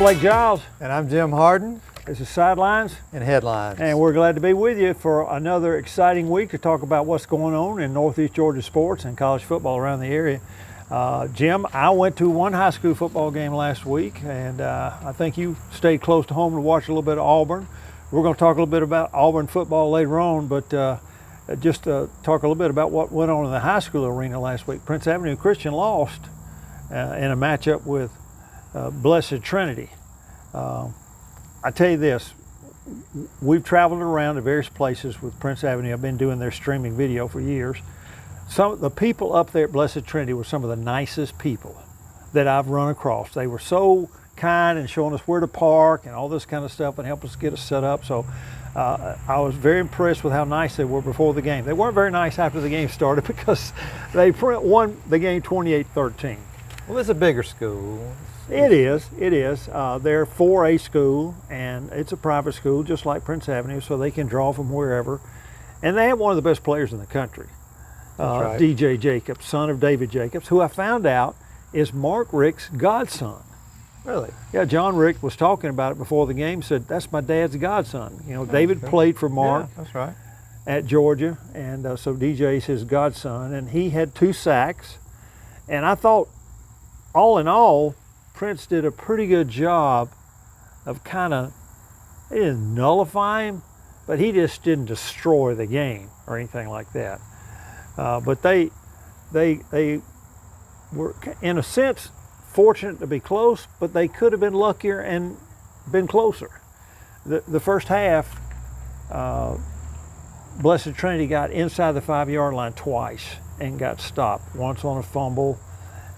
Blake Giles. And I'm Jim Hardin. This is Sidelines and Headlines. And we're glad to be with you for another exciting week to talk about what's going on in Northeast Georgia sports and college football around the area. Jim, I went to one high school football game last week, and I think you stayed close to home to watch a little bit of Auburn. We're going to talk a little bit about Auburn football later on, but just talk a little bit about what went on in the high school arena last week. Prince Avenue Christian lost in a matchup with Blessed Trinity. I tell you this, we've traveled around to various places with Prince Avenue. I've been doing their streaming video for years. Some of the people up there at Blessed Trinity were some of the nicest people that I've run across. They were so kind and showing us where to park and all this kind of stuff and help us get us set up. So I was very impressed with how nice they were before the game. They weren't very nice after the game started because they won the game 28-13. Well, it's a bigger school. It is. They're 4A school, and it's a private school just like Prince Avenue, so they can draw from wherever. And they have one of the best players in the country, right. DJ Jacobs, son of David Jacobs, who I found out is Mark Rick's godson. Really? Yeah, John Rick was talking about it before the game, said, that's my dad's godson. You know, David played for Mark that's right. at Georgia, and so DJ is his godson, and he had 2 sacks. And I thought, all in all, Prince did a pretty good job of kind of, he didn't nullify him, but he just didn't destroy the game or anything like that. But they were, in a sense, fortunate to be close, but they could have been luckier and been closer. The first half, Blessed Trinity got inside the 5-yard line twice and got stopped. Once on a fumble,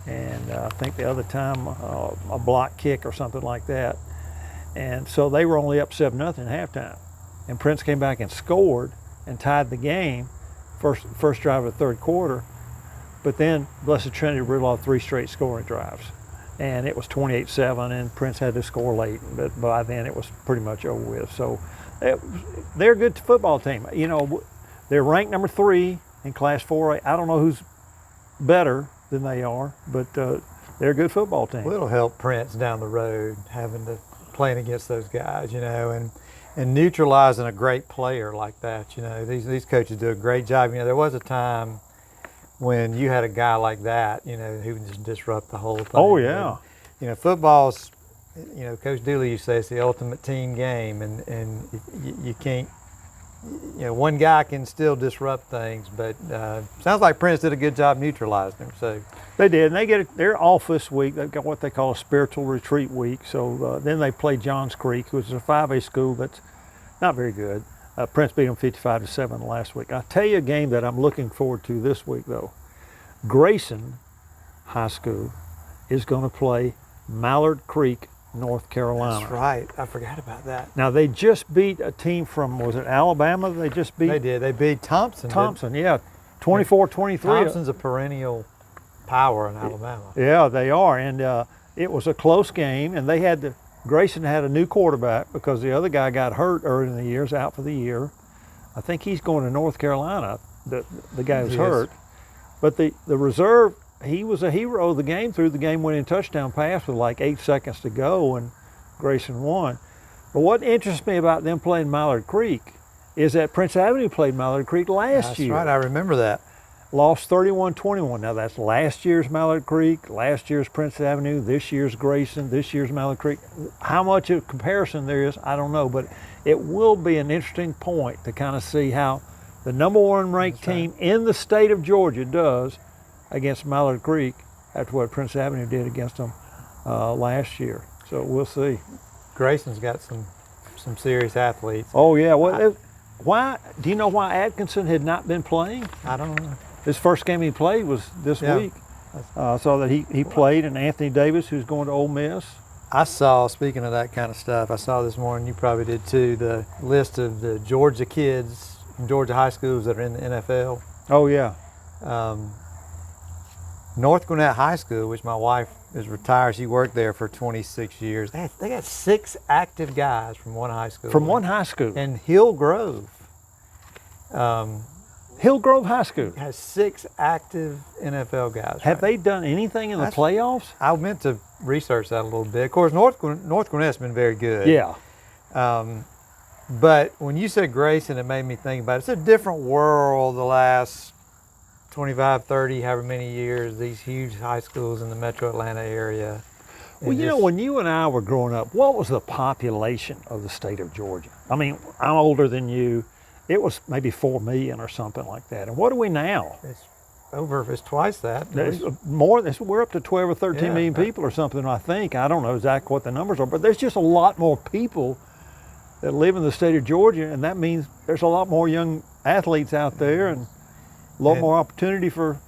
and I think the other time a block kick or something like that. And so they were only up 7-0 at halftime. And Prince came back and scored and tied the game, first drive of the third quarter. But then Blessed Trinity ripped off 3 straight scoring drives. And it was 28-7, and Prince had to score late. But by then it was pretty much over with. So they're a good football team. You know, they're ranked number 3 in Class 4A. I don't know who's better than they are, but they're a good football team. Well, it'll help Prince down the road having to playing against those guys, you know, and neutralizing a great player like that. You know, these coaches do a great job. You know, there was a time when you had a guy like that, you know, who would just disrupt the whole thing. Oh yeah. And, you know, football's, you know, Coach Dooley used to say it's the ultimate team game, and you can't. You know, one guy can still disrupt things, but sounds like Prince did a good job neutralizing him. So they did, and they're off this week. They've got what they call a spiritual retreat week. So then they play Johns Creek, which is a 5A school that's not very good. Prince beat them 55-7 last week. I'll tell you a game that I'm looking forward to this week, though. Grayson High School is going to play Mallard Creek, North Carolina. That's right. I forgot about that. Now, they just beat a team from, was it Alabama? They just beat? They did. They beat Thompson. Yeah, 24-23. Thompson's a perennial power in Alabama. Yeah, they are. And it was a close game, and Grayson had a new quarterback because the other guy got hurt early in the year, is out for the year. I think he's going to North Carolina, the guy who's hurt. But the reserve, he was a hero of the game, threw the game-winning touchdown pass with like 8 seconds to go, and Grayson won. But what interests me about them playing Mallard Creek is that Prince Avenue played Mallard Creek last year. That's right, I remember that. Lost 31-21. Now that's last year's Mallard Creek, last year's Prince Avenue, this year's Grayson, this year's Mallard Creek. How much of comparison there is, I don't know, but it will be an interesting point to kind of see how the number 1 ranked team in the state of Georgia does against Mallard Creek after what Prince Avenue did against them last year. So we'll see. Grayson's got some serious athletes. Oh yeah. Why do you know why Atkinson had not been playing? I don't know. His first game he played was this week. So that he played, and Anthony Davis, who's going to Ole Miss. I saw, speaking of that kind of stuff, I saw this morning, you probably did too, the list of the Georgia kids from Georgia high schools that are in the NFL. Oh yeah. North Gwinnett High School, which my wife is retired, she worked there for 26 years. They got 6 active guys from one high school. From one high school. And Hill Grove Hillgrove High School. has 6 active NFL guys. Have right they done anything in the playoffs? I meant to research that a little bit. Of course, North Gwinnett's been very good. Yeah. But when you said Grayson, it made me think about it. It's a different world the last 25, 30, however many years, these huge high schools in the metro Atlanta area. Well, you know, when you and I were growing up, what was the population of the state of Georgia? I mean, I'm older than you. It was maybe 4 million or something like that. And what are we now? It's twice that. There's more. We're up to 12 or 13 million people or something, I think. I don't know exactly what the numbers are, but there's just a lot more people that live in the state of Georgia, and that means there's a lot more young athletes out there and a lot more opportunity for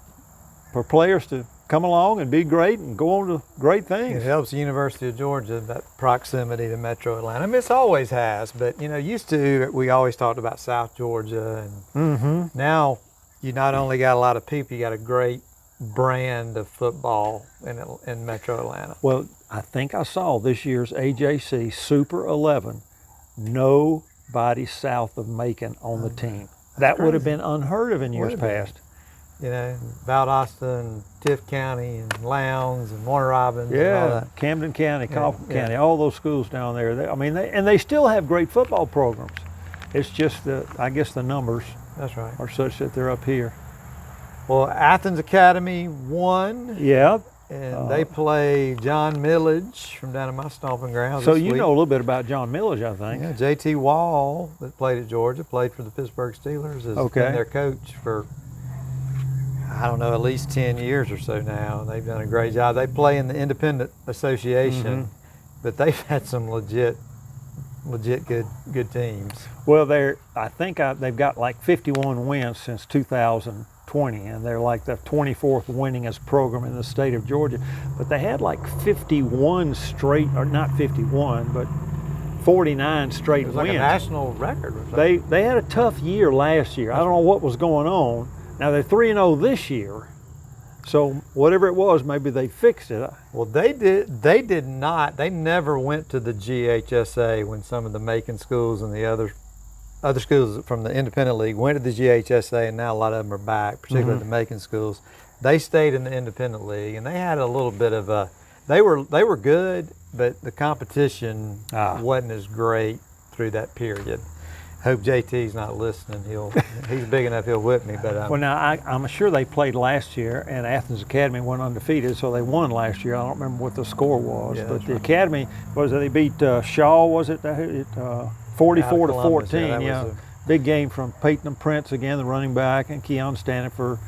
players to come along and be great and go on to great things. It helps the University of Georgia, that proximity to metro Atlanta. I mean, it always has, but, you know, used to, we always talked about South Georgia, and now you not only got a lot of people, you got a great brand of football in metro Atlanta. Well, I think I saw this year's AJC Super 11, nobody south of Macon on the team. That would have been unheard of in years past. You know, Valdosta and Tift County and Lowndes and Warner Robins. And all that. Camden County, Coffin County, all those schools down there. They still have great football programs. It's just I guess the numbers That's right. are such that they're up here. Well, Athens Academy won. Yeah. And they play John Millage from down in my stomping grounds. So this you week. know a little bit about John Millage, I think. Yeah, J.T. Wall, that played at Georgia, played for the Pittsburgh Steelers, has been their coach for, I don't know, at least 10 years or so now. And they've done a great job. They play in the Independent Association, but they've had some legit good teams. Well, I think they've got like 51 wins since 2020, and they're like the 24th winningest program in the state of Georgia. But they had like 51 straight, or not 51, but 49 straight wins. It was like a national record. They had a tough year last year. I don't know what was going on. Now they're 3-0 this year. So whatever it was, maybe they fixed it. Well, they did not. They never went to the GHSA when some of the Macon schools and the other schools from the Independent League went to the GHSA, and now a lot of them are back, particularly the Macon schools. They stayed in the Independent League, and they had a little bit of a. They were good, but the competition wasn't as great through that period. Hope JT's not listening. He's big enough he'll whip me. But well, now I'm sure they played last year, and Athens Academy went undefeated, so they won last year. I don't remember what the score was, but the Academy they beat Shaw, was it? 44-14. Yeah, big game from Peyton Prince again, the running back, and Keon Stanford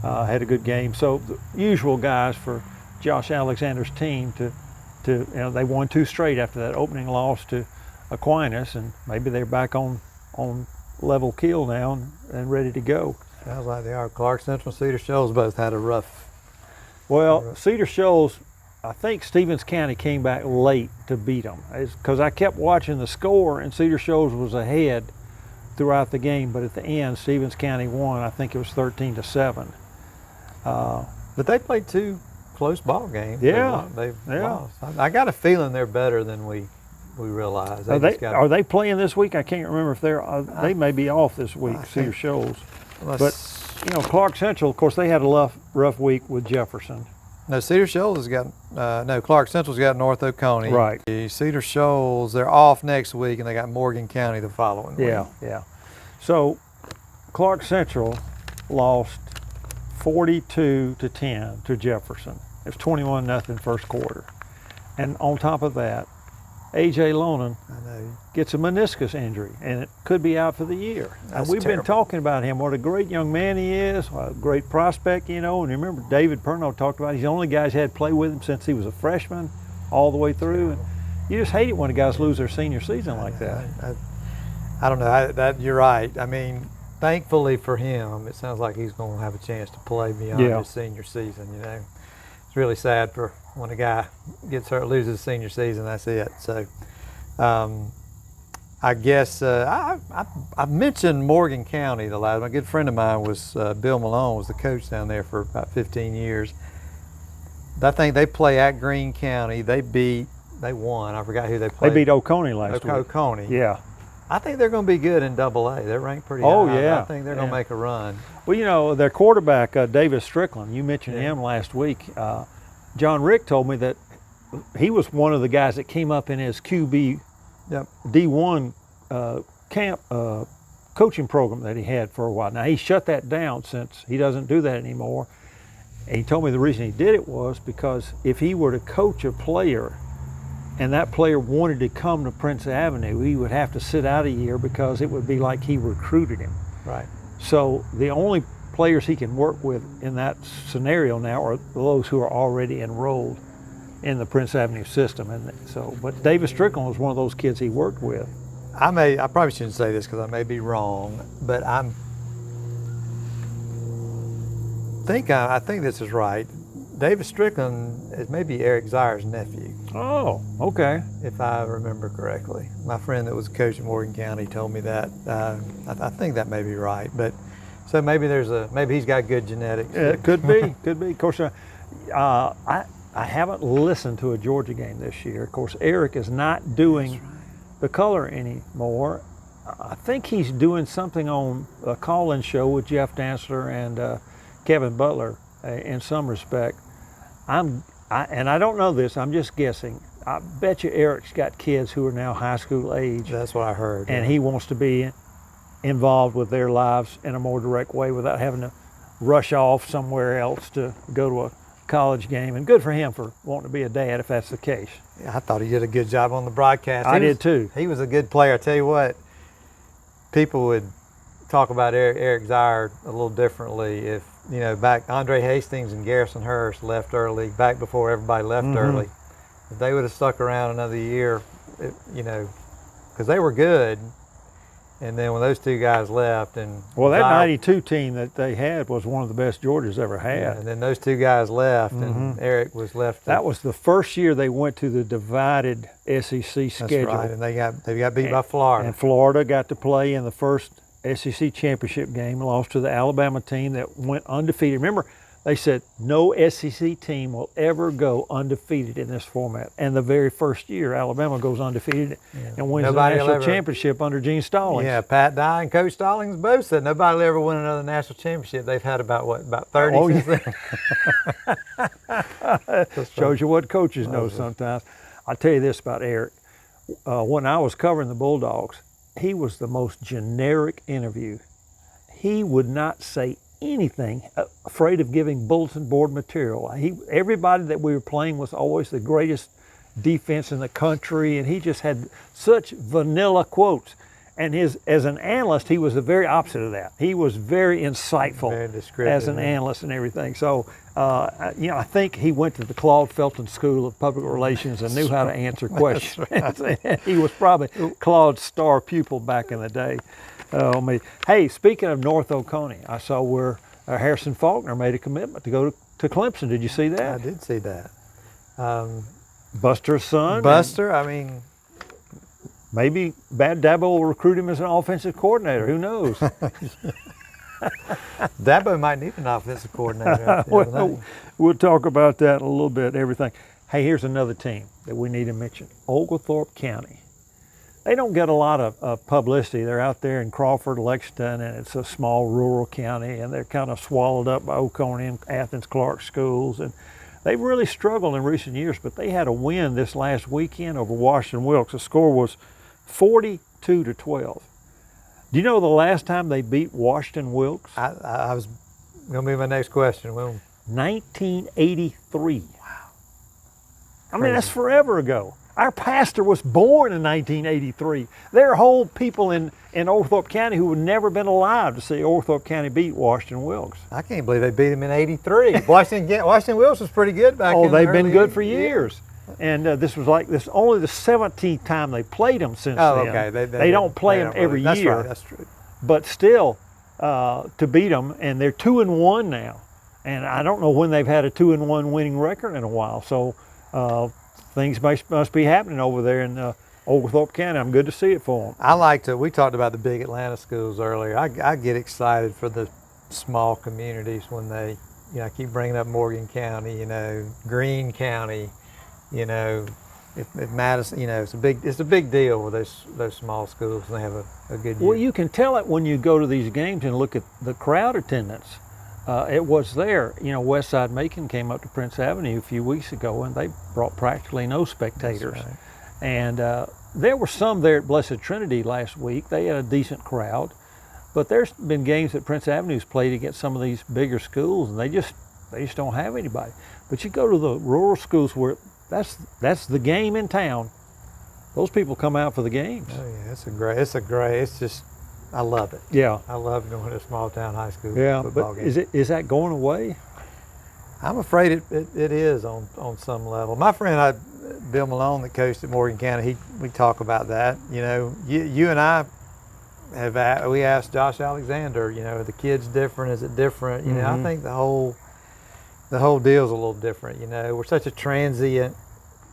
had a good game. So the usual guys for Josh Alexander's team to they won 2 straight after that opening loss to Aquinas, and maybe they're back on level keel now and ready to go. Sounds like they are. Clarke Central and Cedar Shoals both had a rough. Well, Cedar Shoals, I think Stevens County came back late to beat them, because I kept watching the score, and Cedar Shoals was ahead throughout the game, but at the end, Stevens County won. I think it was 13-7. But they played 2 close ball games. Yeah, they've lost. I got a feeling they're better than we realize. Are they playing this week? I can't remember if they may be off this week, Cedar Shoals. But Clarke Central, of course, they had a rough week with Jefferson. No, Cedar Shoals has got Clarke Central's got North Oconee. Right. Cedar Shoals, they're off next week, and they got Morgan County the following week. Yeah. So Clarke Central lost 42-10 to Jefferson. It was 21-0 first quarter, and on top of that, A.J. Lonan gets a meniscus injury, and it could be out for the year. And we've been talking about him, what a great young man he is, a great prospect, and you remember David Perno talked about he's the only guy who's had play with him since he was a freshman all the way through. And you just hate it when the guys lose their senior season like that. I don't know. You're right. I mean, thankfully for him, it sounds like he's going to have a chance to play beyond his senior season. It's really sad for when a guy gets hurt, loses his senior season, that's it. So I guess I mentioned Morgan County the last. My good friend of mine was Bill Malone, was the coach down there for about 15 years. I think they play at Greene County. They won. I forgot who they played. They beat Oconee last week. Oconee. Yeah. I think they're going to be good in AA. They're ranked pretty Oh, high. yeah. I think they're going to make a run. Well, their quarterback, David Strickland, you mentioned him last week. John Rick told me that he was one of the guys that came up in his QB D1 camp coaching program that he had for a while. Now, he shut that down since he doesn't do that anymore. And he told me the reason he did it was because if he were to coach a player and that player wanted to come to Prince Avenue, he would have to sit out a year because it would be like he recruited him. Right. So the only players he can work with in that scenario now are those who are already enrolled in the Prince Avenue system. And so, but David Strickland was one of those kids he worked with. I probably shouldn't say this because I may be wrong, but I think this is right. David Strickland is maybe Eric Zier's nephew. Oh, okay. If I remember correctly. My friend that was a coach in Morgan County told me that. I think that may be right. But so maybe maybe he's got good genetics. It could be, could be. Of course, I haven't listened to a Georgia game this year. Of course, Eric is not doing the color anymore. I think he's doing something on a call-in show with Jeff Dantzler and Kevin Butler in some respect. And I don't know this, I'm just guessing. I bet you Eric's got kids who are now high school age. That's what I heard. And he wants to be involved with their lives in a more direct way without having to rush off somewhere else to go to a college game. And good for him for wanting to be a dad if that's the case. Yeah, I thought he did a good job on the broadcast. I did too. He was a good player. I tell you what, people would talk about Eric Zier a little differently if, back Andre Hastings and Garrison Hurst left early, back before everybody left early. If they would have stuck around another year, because they were good. And then when those two guys left, and that 92 team that they had was one of the best Georgia's ever had. Yeah, and then those two guys left, and Eric was left. That was the first year they went to the divided SEC schedule. That's right, and they got beat by Florida. And Florida got to play in the first SEC championship game, lost to the Alabama team that went undefeated. Remember, they said no SEC team will ever go undefeated in this format. And the very first year, Alabama goes undefeated and wins the national championship under Gene Stallings. Yeah, Pat Dye and Coach Stallings both said nobody will ever win another national championship. They've had about 30 since then. Shows you what coaches know sometimes. I'll tell you this about Eric. When I was covering the Bulldogs, he was the most generic interview. He would not say anything, afraid of giving bulletin board material. Everybody that we were playing was always the greatest defense in the country, and he just had such vanilla quotes. And as an analyst, he was the very opposite of that. He was very insightful as an analyst and everything. So, I think he went to the Claude Felton School of Public Relations and knew how to answer questions. Right. He was probably Claude's star pupil back in the day. Hey, speaking of North Oconee, I saw where Harrison Faulkner made a commitment to go to Clemson. Did you see that? I did see that. Buster's son. Buster, maybe Bad Dabo will recruit him as an offensive coordinator. Who knows? Dabo might need an offensive coordinator. We'll talk about that a little bit, everything. Hey, here's another team that we need to mention, Oglethorpe County. They don't get a lot of publicity. They're out there in Crawford, Lexington, and it's a small rural county, and they're kind of swallowed up by Oconee and Athens Clarke schools. And they've really struggled in recent years, but they had a win this last weekend over Washington-Wilkes. The score was 42-12. Do you know the last time they beat Washington-Wilkes? I was going to be my next question. When? 1983. Wow. I mean, that's forever ago. Our pastor was born in 1983. There are whole people in Oglethorpe County who would never been alive to see Oglethorpe County beat Washington-Wilkes. I can't believe they beat him in '83. Washington-Wilkes was pretty good back then. Oh, they've been good for years. And this was only the 17th time they played them since then. Oh, okay. They don't play them every year. That's right. That's true. But still, to beat them, and they're 2-1 now. And I don't know when they've had a 2-1 winning record in a while. So things must be happening over there in Oglethorpe County. I'm good to see it for them. We talked about the big Atlanta schools earlier. I get excited for the small communities when they, I keep bringing up Morgan County, Greene County, if Madison, it's a big deal with those small schools, and they have a good year. Well, you can tell it when you go to these games and look at the crowd attendance. It was there. Westside Macon came up to Prince Avenue a few weeks ago, and they brought practically no spectators. That's right. And there were some there at Blessed Trinity last week. They had a decent crowd. But there's been games that Prince Avenue's played against some of these bigger schools, and they just don't have anybody. But you go to the rural schools where that's the game in town. Those people come out for the games. Oh yeah, it's just, I love it. Yeah. I love going to a small town high school but football game. is that going away? I'm afraid it is on some level. My friend Bill Malone, that coached at Morgan County, we talk about that. You and I we asked Josh Alexander, are the kids different? Is it different? I think the whole deal's a little different. We're such a transient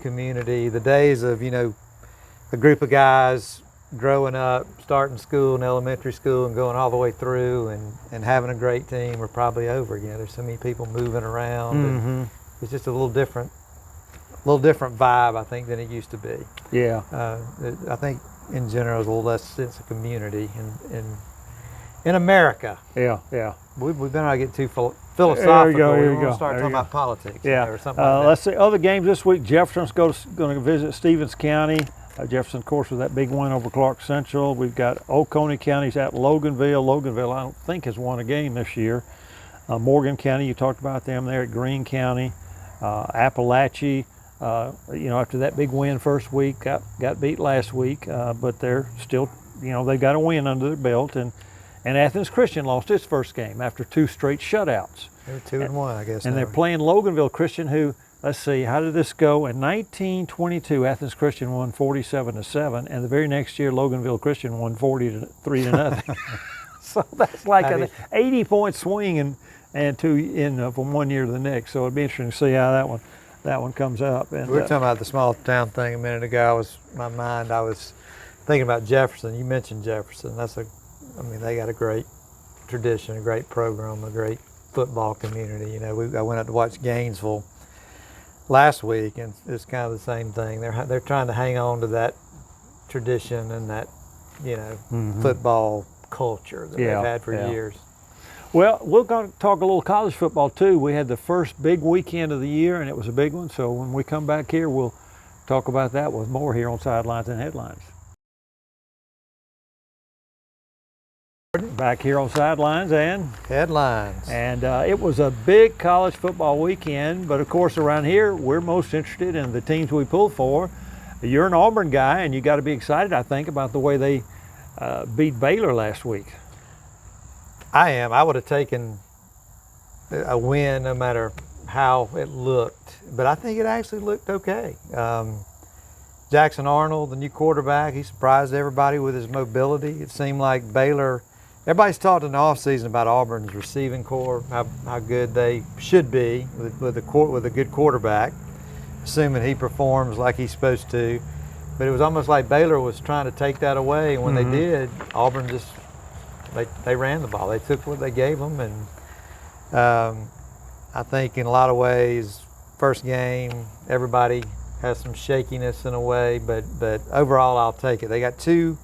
community. The days of, a group of guys growing up, starting school and elementary school and going all the way through and having a great team are probably over again. There's so many people moving around. And it's just a little different vibe, I think, than it used to be. Yeah. I think in general, there's a little less sense of community in America. Yeah, yeah. We better not get too philosophical. Here you go. Start talking about politics. Yeah. Or something like that. Let's see other games this week. Jefferson's going to visit Stevens County. Jefferson, of course, with that big win over Clarke Central. We've got Oconee County's at Loganville. Loganville, I don't think, has won a game this year. Morgan County, you talked about them there at Greene County. Appalachia, after that big win first week, got beat last week, but they're still, they've got a win under their belt. And Athens Christian lost its first game after 2 straight shutouts. They're 2-1, I guess. And they're playing Loganville Christian, who, let's see, how did this go? In 1922, Athens Christian won 47-7, and the very next year, Loganville Christian won 43-0. So that's like an 80-point swing from one year to the next. So it'd be interesting to see how that one comes up. And we were talking about the small town thing a minute ago. I was thinking about Jefferson. You mentioned Jefferson. They got a great tradition, a great program, a great football community. I went out to watch Gainesville last week, and it's kind of the same thing. They're trying to hang on to that tradition and that football culture that they've had for years. Well, we're going to talk a little college football too. We had the first big weekend of the year, and it was a big one. So when we come back here, we'll talk about that with more here on Sidelines and Headlines. Back here on Sidelines and Headlines. And it was a big college football weekend, but of course around here, we're most interested in the teams we pull for. You're an Auburn guy, and you got to be excited, I think, about the way they beat Baylor last week. I am. I would have taken a win no matter how it looked, but I think it actually looked okay. Jackson Arnold, the new quarterback, he surprised everybody with his mobility. It seemed like Baylor, everybody's talked in the offseason about Auburn's receiving corps, how good they should be with a good quarterback, assuming he performs like he's supposed to. But it was almost like Baylor was trying to take that away, and when they did, Auburn just they ran the ball. They took what they gave them, and I think in a lot of ways, first game, everybody has some shakiness in a way, but overall, I'll take it. They got 2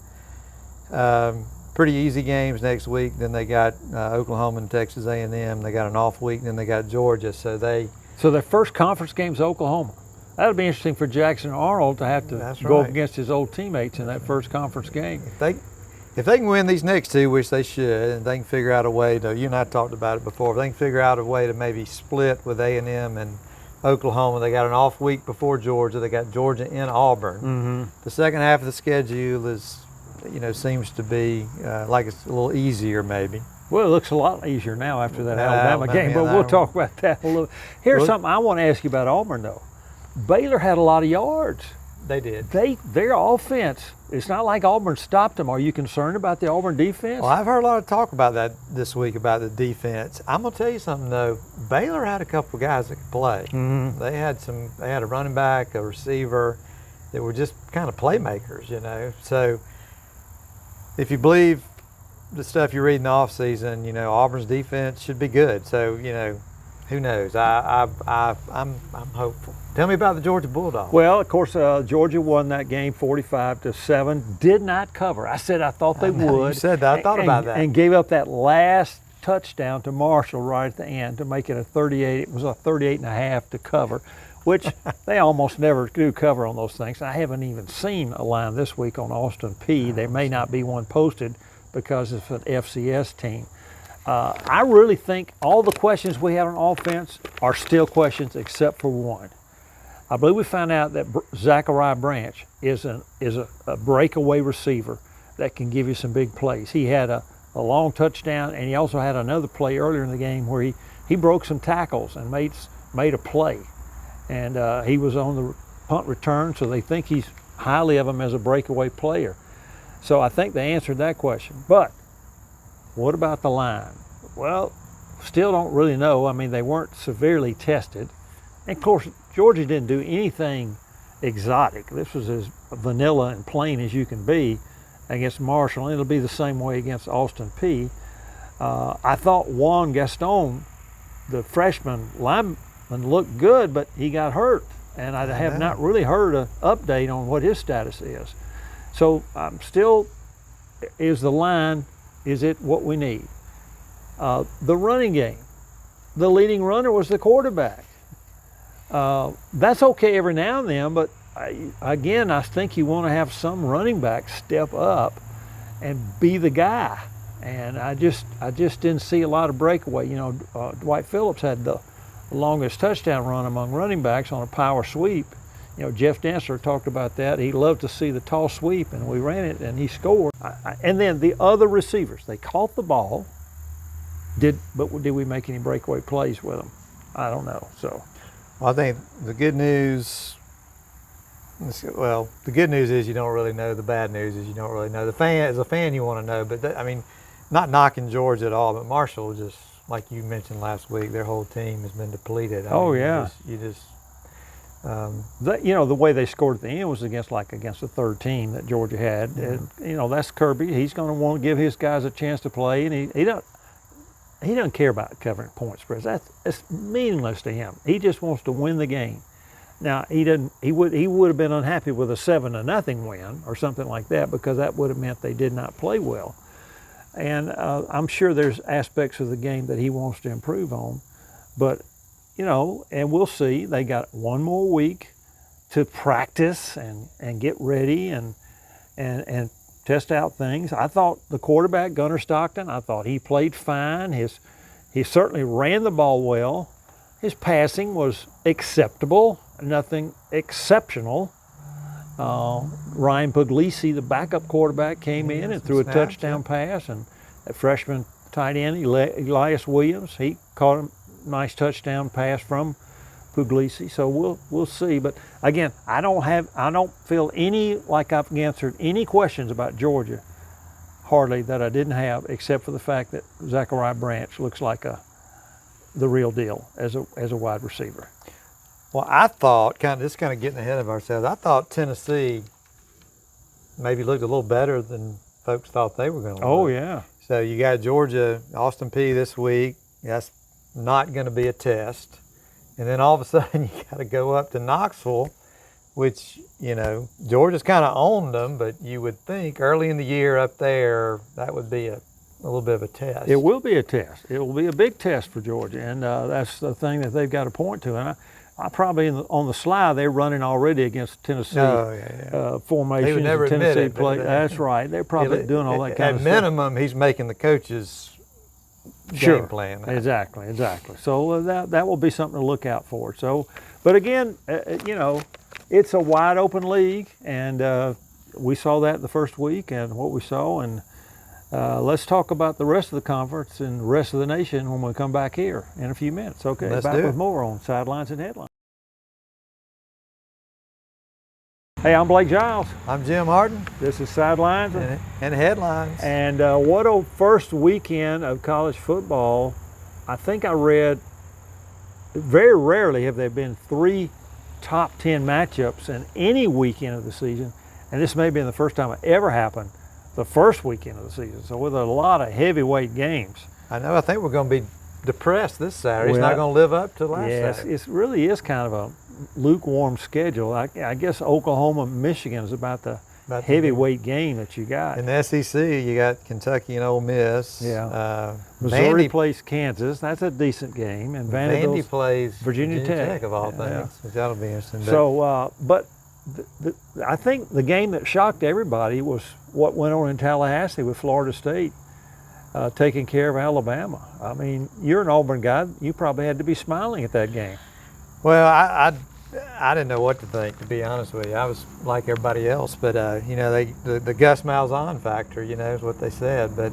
pretty easy games next week. Then they got Oklahoma and Texas A&M. They got an off week. Then they got Georgia. So their first conference game's Oklahoma. That'll be interesting for Jackson Arnold to have to go up against his old teammates in that first conference game. If they can win these next 2, which they should, and they can figure out a way to, you and I talked about it before, if they can figure out a way to maybe split with A&M and Oklahoma. They got an off week before Georgia. They got Georgia in Auburn. The second half of the schedule is, seems to be like it's a little easier maybe. Well, it looks a lot easier now after that Alabama game, but we'll talk about that a little. Here's something I want to ask you about Auburn, though. Baylor had a lot of yards. They did. Their offense, it's not like Auburn stopped them. Are you concerned about the Auburn defense? Well, I've heard a lot of talk about that this week, about the defense. I'm going to tell you something, though. Baylor had a couple of guys that could play. They had a running back, a receiver that were just kind of playmakers, So if you believe the stuff you read in the offseason, Auburn's defense should be good. So, who knows? I'm hopeful. Tell me about the Georgia Bulldogs. Well, of course, Georgia won that game 45-7. Did not cover. I said I thought they would. You said that. I thought about that. And gave up that last touchdown to Marshall right at the end to make it a 38. It was a 38.5 to cover, which they almost never do cover on those things. I haven't even seen a line this week on Austin Peay. There may not be one posted because it's an FCS team. I really think all the questions we have on offense are still questions except for one. I believe we found out that Zechariah Branch is a breakaway receiver that can give you some big plays. He had a long touchdown, and he also had another play earlier in the game where he broke some tackles and made a play. And he was on the punt return, so they think he's highly of him as a breakaway player. So I think they answered that question. But what about the line? Well, still don't really know. I mean, they weren't severely tested. And of course, Georgia didn't do anything exotic. This was as vanilla and plain as you can be against Marshall. And it'll be the same way against Austin Peay. I thought Juan Gaston, the freshman lineman, looked good, but he got hurt. And I have not really heard an update on what his status is. So I'm still, is the line, is it what we need? The running game, the leading runner was the quarterback. That's okay every now and then, but again, I think you want to have some running back step up and be the guy. And I just didn't see a lot of breakaway. You know, Dwight Phillips had the longest touchdown run among running backs on a power sweep. You know, Jeff Dantzler talked about that. He loved to see the tall sweep, and we ran it, and he scored. And then the other receivers, they caught the ball. But did we make any breakaway plays with them? I don't know. So, well, I think the good news. Well, the good news is you don't really know. The bad news is you don't really know. As a fan, you want to know. But I mean, not knocking Georgia at all, but Marshall, just like you mentioned last week, their whole team has been depleted. I mean, yeah. You know, the way they scored at the end was against the third team that Georgia had. Mm-hmm. And, you know, that's Kirby. He's going to want to give his guys a chance to play, and he doesn't care about covering point spreads. That's meaningless to him. He just wants to win the game. Now he would have been unhappy with a 7-0 win or something like that, because that would have meant they did not play well. And I'm sure there's aspects of the game that he wants to improve on, but you know, and we'll see. They got one more week to practice and get ready and test out things. I thought the quarterback, Gunnar Stockton, I thought he played fine. He certainly ran the ball well. His passing was acceptable, nothing exceptional. Ryan Puglisi, the backup quarterback, came in and threw a touchdown pass, and that freshman tight end, Elias Williams, he caught a nice touchdown pass from Puglisi. So we'll see. But again, I don't feel like I've answered any questions about Georgia, hardly, that I didn't have, except for the fact that Zechariah Branch looks like the real deal as a wide receiver. Well, I thought, kind of getting ahead of ourselves, I thought Tennessee maybe looked a little better than folks thought they were going to. Oh, yeah. So you got Georgia, Austin Peay this week. That's not going to be a test. And then all of a sudden you got to go up to Knoxville, which, you know, Georgia's kind of owned them, but you would think early in the year up there that would be a little bit of a test. It will be a test. It will be a big test for Georgia, and that's the thing that they've got to point to. And I probably on the slide they're running already against Tennessee formations, never Tennessee play. That's right. They're probably doing all that kind of stuff. At minimum, he's making the coaches game plan. Exactly. So that will be something to look out for. So, but again, you know, it's a wide open league, and we saw that the first week and what we saw. And let's talk about the rest of the conference and the rest of the nation when we come back here in a few minutes. Okay, let's back with more on Sidelines and Headlines. Hey, I'm Blake Giles. I'm Jim Hardin. This is Sidelines and Headlines. And what a first weekend of college football. I think I read very rarely have there been 3 top 10 matchups in any weekend of the season. And this may have been the first time it ever happened the first weekend of the season. So with a lot of heavyweight games. I know. I think we're going to be depressed this Saturday. He's Well, not going to live up to last Yes, Saturday. it really is kind of a lukewarm schedule. I guess Oklahoma, Michigan is about the heavyweight game that you got. In the SEC, you got Kentucky and Ole Miss. Yeah. Missouri Vandy plays Kansas. That's a decent game. And Vandy plays Virginia Tech of all things. Yeah. So that'll be interesting. So, but I think the game that shocked everybody was what went on in Tallahassee with Florida State taking care of Alabama. I mean, you're an Auburn guy. You probably had to be smiling at that game. Well, I didn't know what to think, to be honest with you. I was like everybody else, but you know, the Gus Malzahn factor, you know, is what they said. But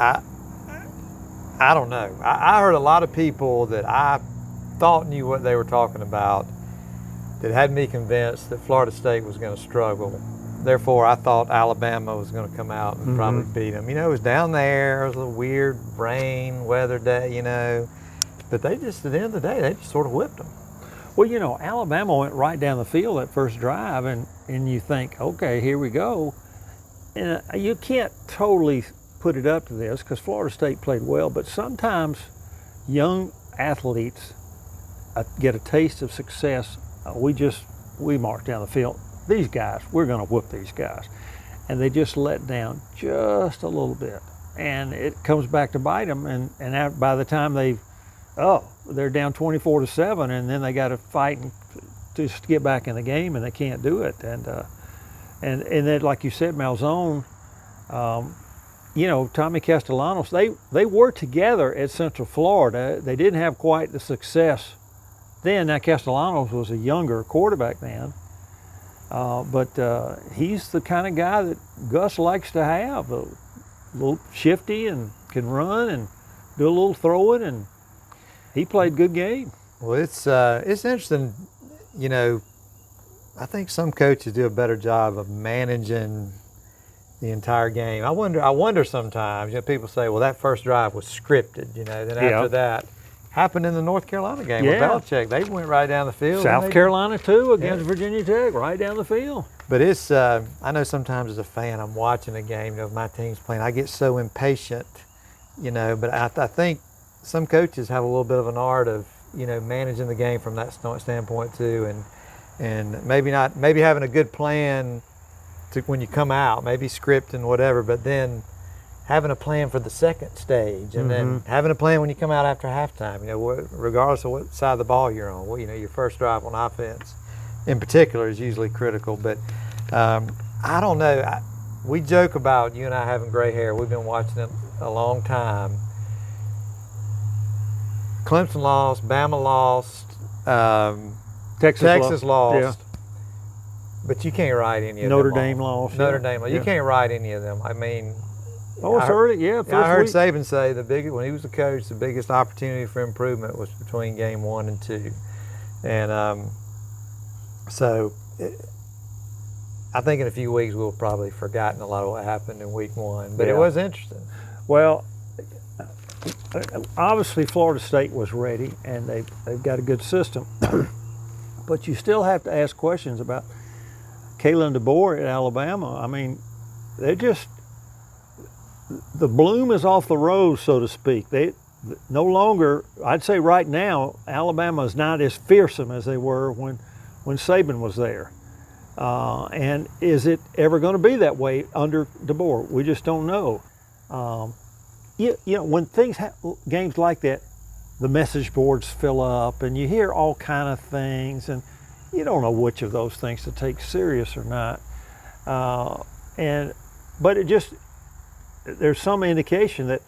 I don't know. I heard a lot of people that I thought knew what they were talking about that had me convinced that Florida State was going to struggle. Therefore, I thought Alabama was going to come out and probably beat them. You know, it was down there. It was a weird rain, weather day, you know. But they just, at the end of the day, they just sort of whipped them. Well, you know, Alabama went right down the field that first drive, and you think, okay, here we go. And you can't totally put it up to this because Florida State played well, but sometimes young athletes get a taste of success. We march down the field. These guys, we're going to whoop these guys. And they just let down just a little bit. And it comes back to bite them, and by the time they're down 24-7, and then they got to fight just to get back in the game, and they can't do it. And then, like you said, Malzone, you know, Tommy Castellanos, they were together at Central Florida. They didn't have quite the success then. Now, Castellanos was a younger quarterback then, but he's the kind of guy that Gus likes to have, a little shifty and can run and do a little throwing, and he played good game. Well, it's interesting, you know. I think some coaches do a better job of managing the entire game. I wonder sometimes. You know, people say, "Well, that first drive was scripted." You know, then after that, happened in the North Carolina game with Belichick. They went right down the field. South Carolina too against Virginia Tech, right down the field. But it's I know sometimes as a fan, I'm watching a game. You know, if my team's playing, I get so impatient. You know, but I think some coaches have a little bit of an art of, you know, managing the game from that standpoint too, and maybe having a good plan to when you come out, maybe script and whatever, but then having a plan for the second stage, and then having a plan when you come out after halftime. You know, regardless of what side of the ball you're on. Well, you know, your first drive on offense, in particular, is usually critical. But I don't know. We joke about you and I having gray hair. We've been watching it a long time. Clemson lost, Bama lost, Texas lost. Yeah. But you can't ride any of Notre them. Dame lost. Notre Dame lost. You can't ride any of them. I mean, it's early. Yeah, I heard Saban say when he was the coach, the biggest opportunity for improvement was between game 1 and 2, and I think in a few weeks we'll probably forgotten a lot of what happened in week 1. But it was interesting. Well, obviously Florida State was ready, and they've got a good system. But you still have to ask questions about Kalen DeBoer at Alabama. I mean, the bloom is off the rose, so to speak. They no longer, I'd say right now, Alabama is not as fearsome as they were when Saban was there. And is it ever going to be that way under DeBoer? We just don't know. You know, when games like that, the message boards fill up, and you hear all kind of things, and you don't know which of those things to take serious or not. But there's some indication that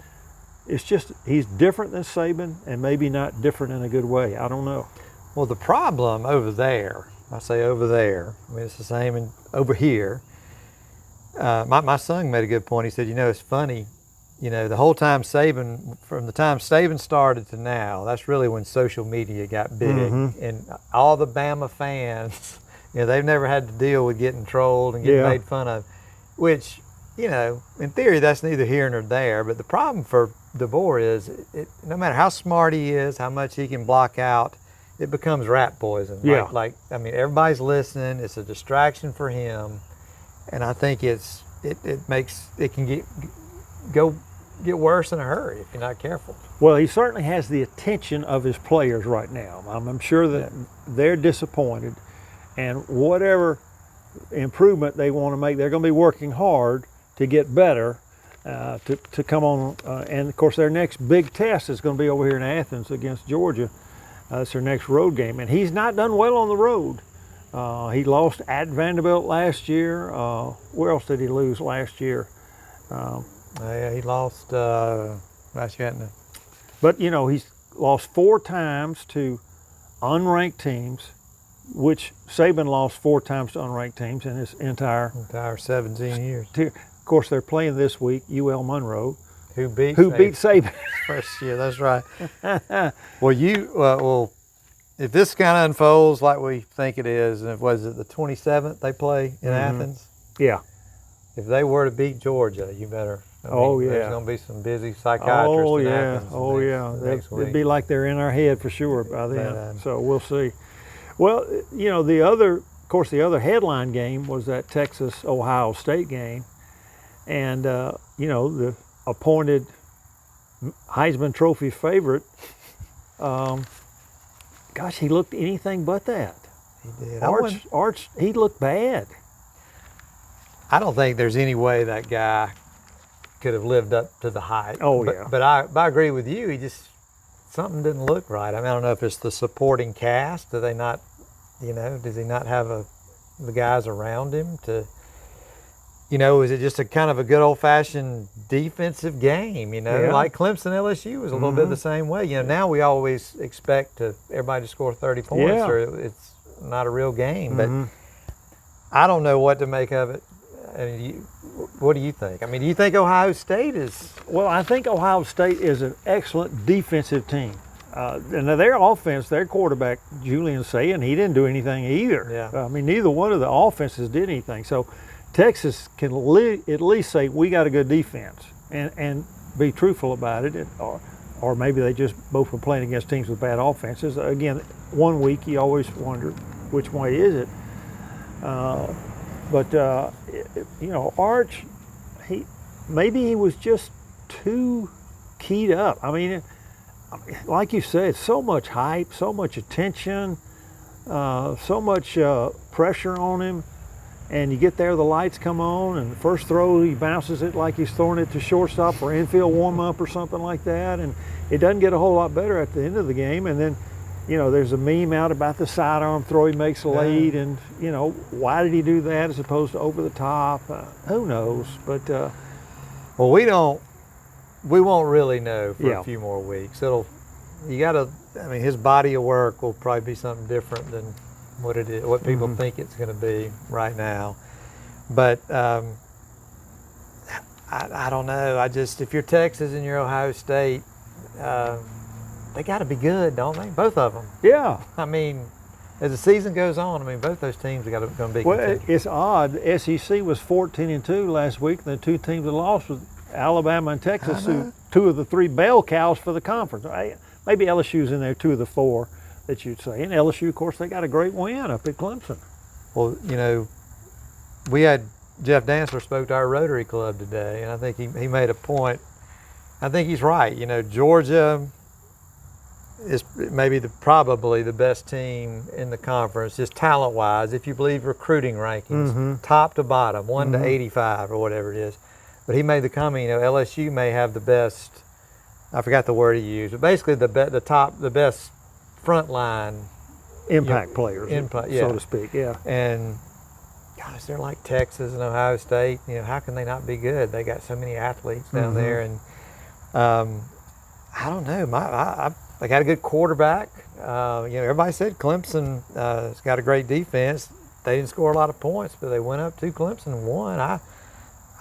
it's just he's different than Saban, and maybe not different in a good way. I don't know. Well, the problem over there, I say over there, I mean it's the same over here. My son made a good point. He said, you know, it's funny. You know, the whole time from the time Saban started to now, that's really when social media got big. And all the Bama fans, you know, they've never had to deal with getting trolled and getting made fun of, which, you know, in theory, that's neither here nor there. But the problem for DeBoer is, no matter how smart he is, how much he can block out, it becomes rat poison. Yeah. I mean, everybody's listening. It's a distraction for him. And I think it can go get worse in a hurry if you're not careful. Well, he certainly has the attention of his players right now. I'm sure that they're disappointed, and whatever improvement they want to make, they're going to be working hard to get better, to come on. And of course, their next big test is going to be over here in Athens against Georgia. It's their next road game, and he's not done well on the road. He lost at Vanderbilt last year. Where else did he lose last year? Yeah, he lost last year. But he's lost 4 times to unranked teams, which Saban lost 4 times to unranked teams in his entire 17 years. Of course, they're playing this week UL Monroe, who beat Saban first year. That's right. Well, if this kind of unfolds like we think it is, and was it the 27th they play in Athens? Yeah. If they were to beat Georgia, you better. There's going to be some busy psychiatrists in Athens. Next week. It'd be like they're in our head for sure by then. So we'll see. Well, the other headline game was that Texas-Ohio State game, and the appointed Heisman Trophy favorite. Gosh, he looked anything but that. He did. Arch, he looked bad. I don't think there's any way that guy could have lived up to the hype. But I agree with you. Something didn't look right. I mean, I don't know if it's the supporting cast. Do they not, does he not have the guys around him to, is it just a kind of a good old-fashioned defensive game, like Clemson LSU was a little bit the same way. Now we always expect everybody to score 30 points or it's not a real game. But I don't know what to make of it. What do you think? I mean, do you think Ohio State is? Well, I think Ohio State is an excellent defensive team. And their offense, their quarterback, Julian Sayin, he didn't do anything either. Yeah. I mean, neither one of the offenses did anything. So Texas can at least say, we got a good defense and be truthful about it. Or maybe they just both were playing against teams with bad offenses. Again, one week you always wonder which way is it. But Arch, maybe he was just too keyed up. I mean, like you said, so much hype, so much attention, so much pressure on him. And you get there, the lights come on, and the first throw, he bounces it like he's throwing it to shortstop for infield warm-up or something like that. And it doesn't get a whole lot better at the end of the game. And then, there's a meme out about the sidearm throw he makes late, and, why did he do that as opposed to over the top? Who knows? But we won't really know for a few more weeks. His body of work will probably be something different than what it is, what people think it's going to be right now. But I don't know. If you're Texas and you're Ohio State, they got to be good, don't they? Both of them. Yeah. I mean, as the season goes on, both those teams are going to be. Well, it's odd. The SEC was 14-2 last week, and the 2 teams that lost was Alabama and Texas, who 2 of the 3 bell cows for the conference. Maybe LSU's in there, 2 of the 4 that you'd say. And LSU, of course, they got a great win up at Clemson. Well, we had Jeff Dantzler spoke to our Rotary Club today, and I think he made a point. I think he's right. Georgia is maybe probably the best team in the conference, just talent-wise, if you believe recruiting rankings, top to bottom, 1 to 85 or whatever it is. But he made the comment, LSU may have the best. I forgot the word he used, but basically the best frontline impact players, so to speak. Yeah. And gosh, they're like Texas and Ohio State. How can they not be good? They got so many athletes down there, and I don't know. They got a good quarterback. Everybody said Clemson has got a great defense. They didn't score a lot of points, but they went up to Clemson and won. I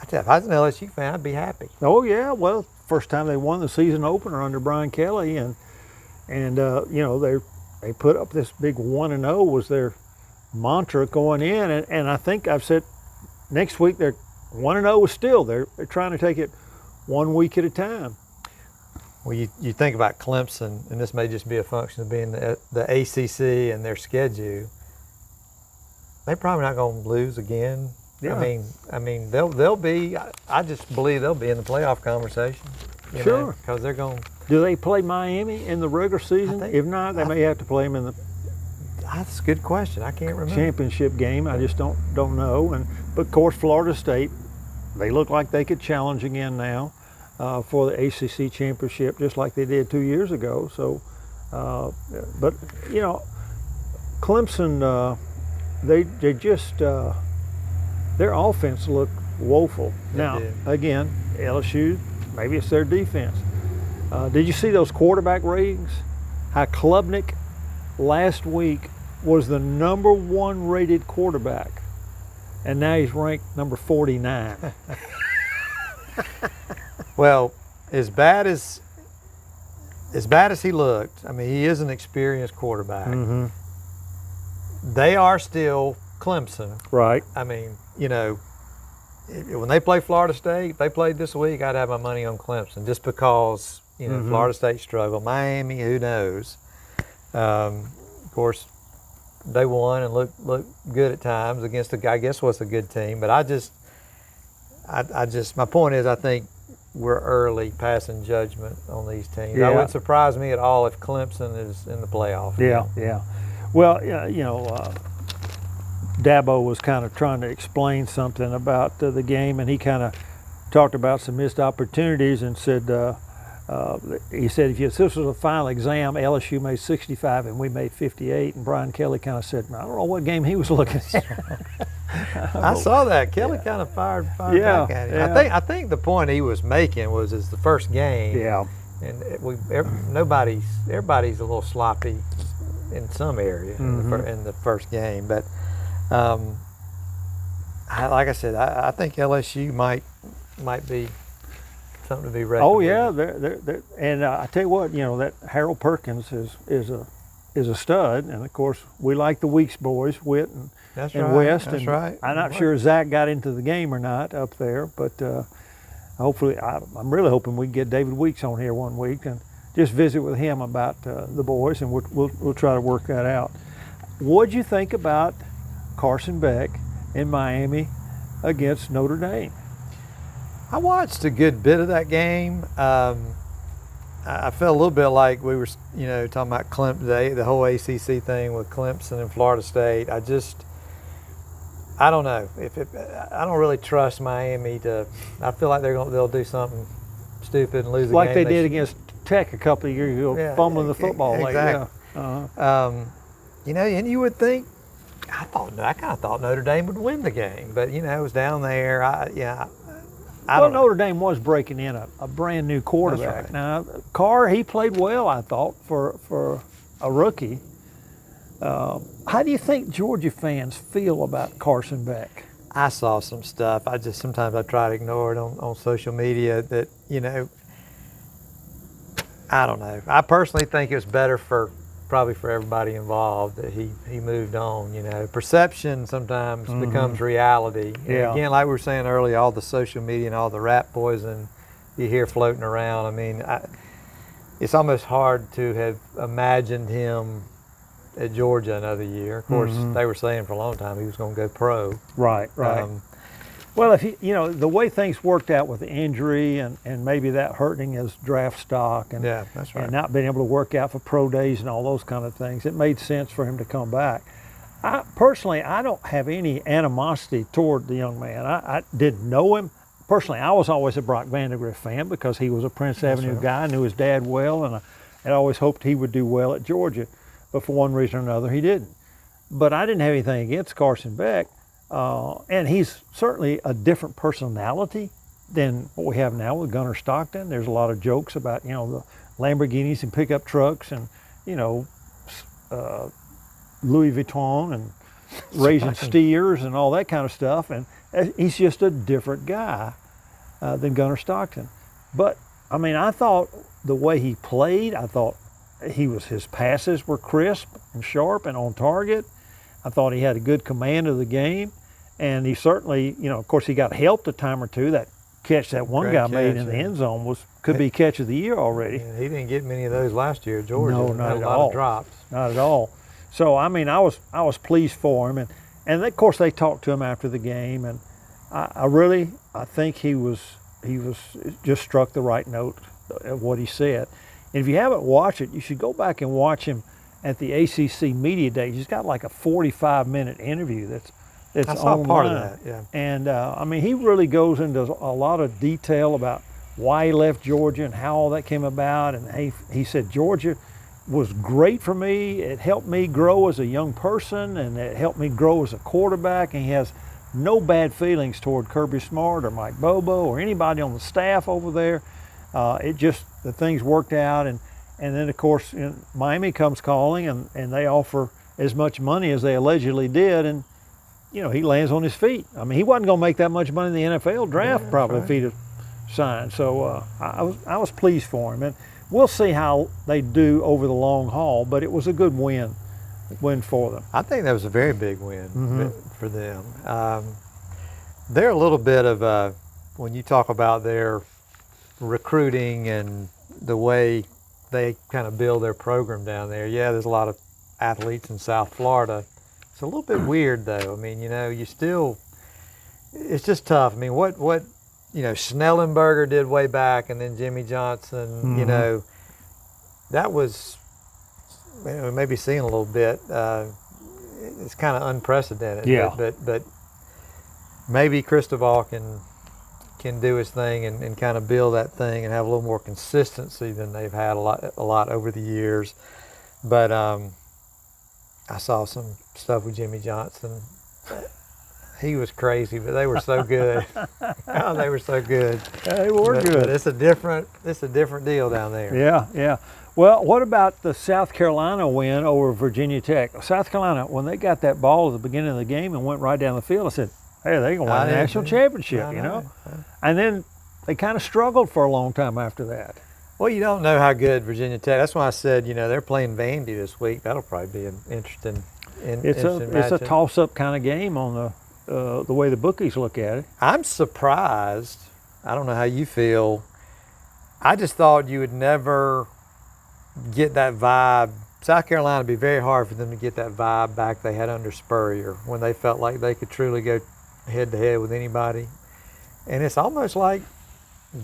tell you, if I was an LSU fan, I'd be happy. Oh yeah, well, first time they won the season opener under Brian Kelly, and they put up this big 1-0 was their mantra going in, and I think I've said next week they're 1-0 is still they're trying to take it 1 week at a time. Well, you think about Clemson, and this may just be a function of being the ACC and their schedule. They're probably not going to lose again Yeah. I mean, they'll be. I just believe they'll be in the playoff conversation. Sure. Because they're going. Do they play Miami in the regular season? think- If not, they may have to play them in the That's a good question. I can't remember. championship game. I just don't know. But of course, Florida State, they look like they could challenge again now for the ACC championship, just like they did 2 years ago. So, but you know, Clemson, they just their offense looked woeful. Now, did. again, LSU, maybe it's their defense. Did you see those quarterback ratings? How Klubnik last week was the #1 rated quarterback, and now he's ranked number 49. Well, as bad as he looked, I mean, he is an experienced quarterback. Mm-hmm. They are still Clemson. Right. I mean, you know, when they play Florida State, if they played this week, I'd have my money on Clemson just because, you know, Florida State struggled. Miami, who knows? Of course, they won and looked good at times against I guess what's a good team. But I just, my point is, I think we're early passing judgment on these teams. Yeah. It wouldn't surprise me at all if Clemson is in the playoff. Yeah. Well, you know, Dabo was kind of trying to explain something about the game, and he kind of talked about some missed opportunities and said, he said, if this was a final exam, LSU made 65 and we made 58. And Brian Kelly kind of said, I don't know what game he was looking at. I saw that. Kelly kind of fired back at him. Yeah. I think the point he was making was it's the first game. Yeah. And everybody's a little sloppy in some area in the first game. But like I said, I think LSU might be something to be reckoned Oh with. yeah, they're and I tell you what, you know, that Harold Perkins is a stud, and of course we like the Weeks boys, Witt and West. That's and right. I'm not sure Zach got into the game or not up there, but hopefully, I'm really hoping we can get David Weeks on here one week and just visit with him about the boys, and we'll try to work that out. What'd you think about Carson Beck in Miami against Notre Dame? I watched a good bit of that game. I felt a little bit like we were, you know, talking about Clemson, the whole ACC thing with Clemson and Florida State. I don't know. I don't really trust Miami to. I feel like they'll do something stupid and lose the game. Like they did against Tech a couple of years ago, fumbling the football. Exactly. Uh-huh. You know, and you would think. I kind of thought Notre Dame would win the game, but you know, it was down there. I don't know. Notre Dame was breaking in a brand new quarterback. That's right. Now, Carr, he played well, I thought, for a rookie. How do you think Georgia fans feel about Carson Beck? I saw some stuff. Sometimes I try to ignore it on social media that, you know, I don't know. I personally think it was better probably for everybody involved that he moved on. You know, perception sometimes becomes reality. And again, like we were saying earlier, all the social media and all the rap poison you hear floating around. I mean, it's almost hard to have imagined him at Georgia another year. Of course, they were saying for a long time he was going to go pro. Right. Well, if you know, the way things worked out with the injury and maybe that hurting his draft stock and, Yeah, that's right. and not being able to work out for pro days and all those kind of things, it made sense for him to come back. Personally, I don't have any animosity toward the young man. I didn't know him. Personally, I was always a Brock Vandegrift fan because he was a Prince Avenue guy. I knew his dad well, and I always hoped he would do well at Georgia. But for one reason or another, he didn't. But I didn't have anything against Carson Beck. And he's certainly a different personality than what we have now with Gunnar Stockton. There's a lot of jokes about, you know, the Lamborghinis and pickup trucks and, you know, Louis Vuitton and raising steers and all that kind of stuff. And he's just a different guy than Gunnar Stockton. But, I mean, I thought the way he played, I thought his passes were crisp and sharp and on target. I thought he had a good command of the game. And he certainly, you know, of course, he got helped a time or two. That catch that one guy made in the end zone could be catch of the year already. Yeah, he didn't get many of those last year at Georgia. No, not at a lot all. of drops. Not at all. So I mean, I was pleased for him, and of course they talked to him after the game, I think he was just struck the right note of what he said. And if you haven't watched it, you should go back and watch him at the ACC Media Day. He's got like a 45-minute interview that's I saw online. part of that, yeah. And I mean, he really goes into a lot of detail about why he left Georgia and how all that came about. And he said, Georgia was great for me. It helped me grow as a young person, and it helped me grow as a quarterback. And he has no bad feelings toward Kirby Smart or Mike Bobo or anybody on the staff over there. It just, the things worked out. And then, of course, Miami comes calling, and they offer as much money as they allegedly did. And, you know, he lands on his feet. I mean, he wasn't going to make that much money in the NFL draft probably if he'd have signed. So I was pleased for him. And we'll see how they do over the long haul, but it was a good win for them. I think that was a very big win for them. They're a little bit of when you talk about their recruiting and the way they kind of build their program down there. Yeah, there's a lot of athletes in South Florida. It's a little bit weird though. I mean, you know, it's just tough. I mean, what you know, Snellenberger did way back, and then Jimmy Johnson, you know, that was, maybe seeing a little bit. It's kind of unprecedented. Yeah. But maybe Cristobal can do his thing and kind of build that thing and have a little more consistency than they've had a lot over the years. But I saw some stuff with Jimmy Johnson. He was crazy, but they were so good. Oh, they were so good. They were good. But it's a different deal down there. Yeah. Well, what about the South Carolina win over Virginia Tech? South Carolina, when they got that ball at the beginning of the game and went right down the field, I said, hey, they're going to win the national championship, you know? And then they kind of struggled for a long time after that. Well, you don't know how good Virginia Tech. That's why I said, you know, they're playing Vandy this week. That'll probably be an interesting It's a toss-up kind of game on the way the bookies look at it. I'm surprised. I don't know how you feel. I just thought you would never get that vibe. South Carolina would be very hard for them to get that vibe back they had under Spurrier when they felt like they could truly go head-to-head with anybody. And it's almost like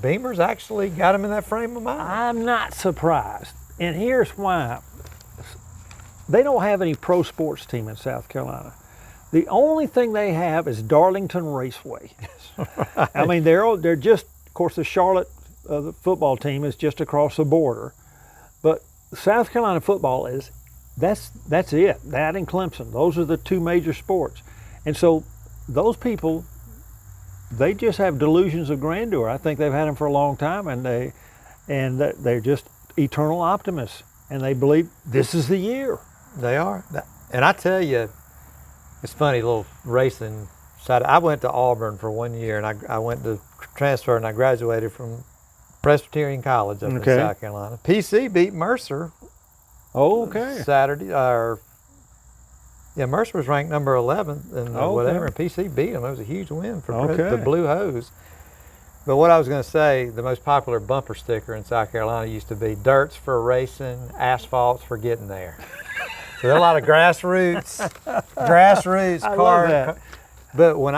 Beamer's actually got them in that frame of mind. I'm not surprised. And here's why. They don't have any pro sports team in South Carolina. The only thing they have is Darlington Raceway. Right. I mean, they're just, of course, the Charlotte the football team is just across the border. But South Carolina football that's it. That and Clemson. Those are the two major sports. And so those people, they just have delusions of grandeur. I think they've had them for a long time, and they're just eternal optimists, and they believe this is the year. They are. And I tell you, it's funny, little racing side. I went to Auburn for 1 year, and I went to transfer, and I graduated from Presbyterian College up in South Carolina. PC beat Mercer. Saturday. Mercer was ranked number 11 and whatever, and PC beat them. It was a huge win for the Blue Hose. But what I was going to say, the most popular bumper sticker in South Carolina used to be dirts for racing, asphalts for getting there. So there are a lot of grassroots I love that. But when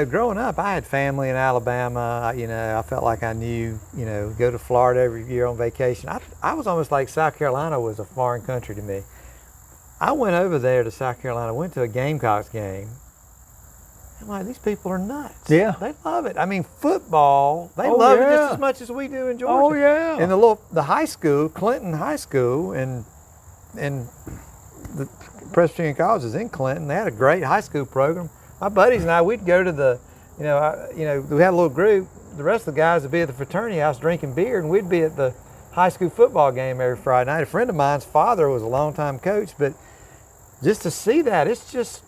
growing up, I had family in Alabama. I felt like I knew, go to Florida every year on vacation. I was almost like South Carolina was a foreign country to me. I went over there to South Carolina, went to a Gamecocks game. I'm like, these people are nuts. Yeah. They love it. I mean, football, they love it just as much as we do in Georgia. Oh, yeah. And the high school, Clinton High School, and the Presbyterian College is in Clinton. They had a great high school program. My buddies and I, we'd go to we had a little group. The rest of the guys would be at the fraternity house drinking beer, and we'd be at the high school football game every Friday night. A friend of mine's father was a longtime coach, but just to see that, it's just,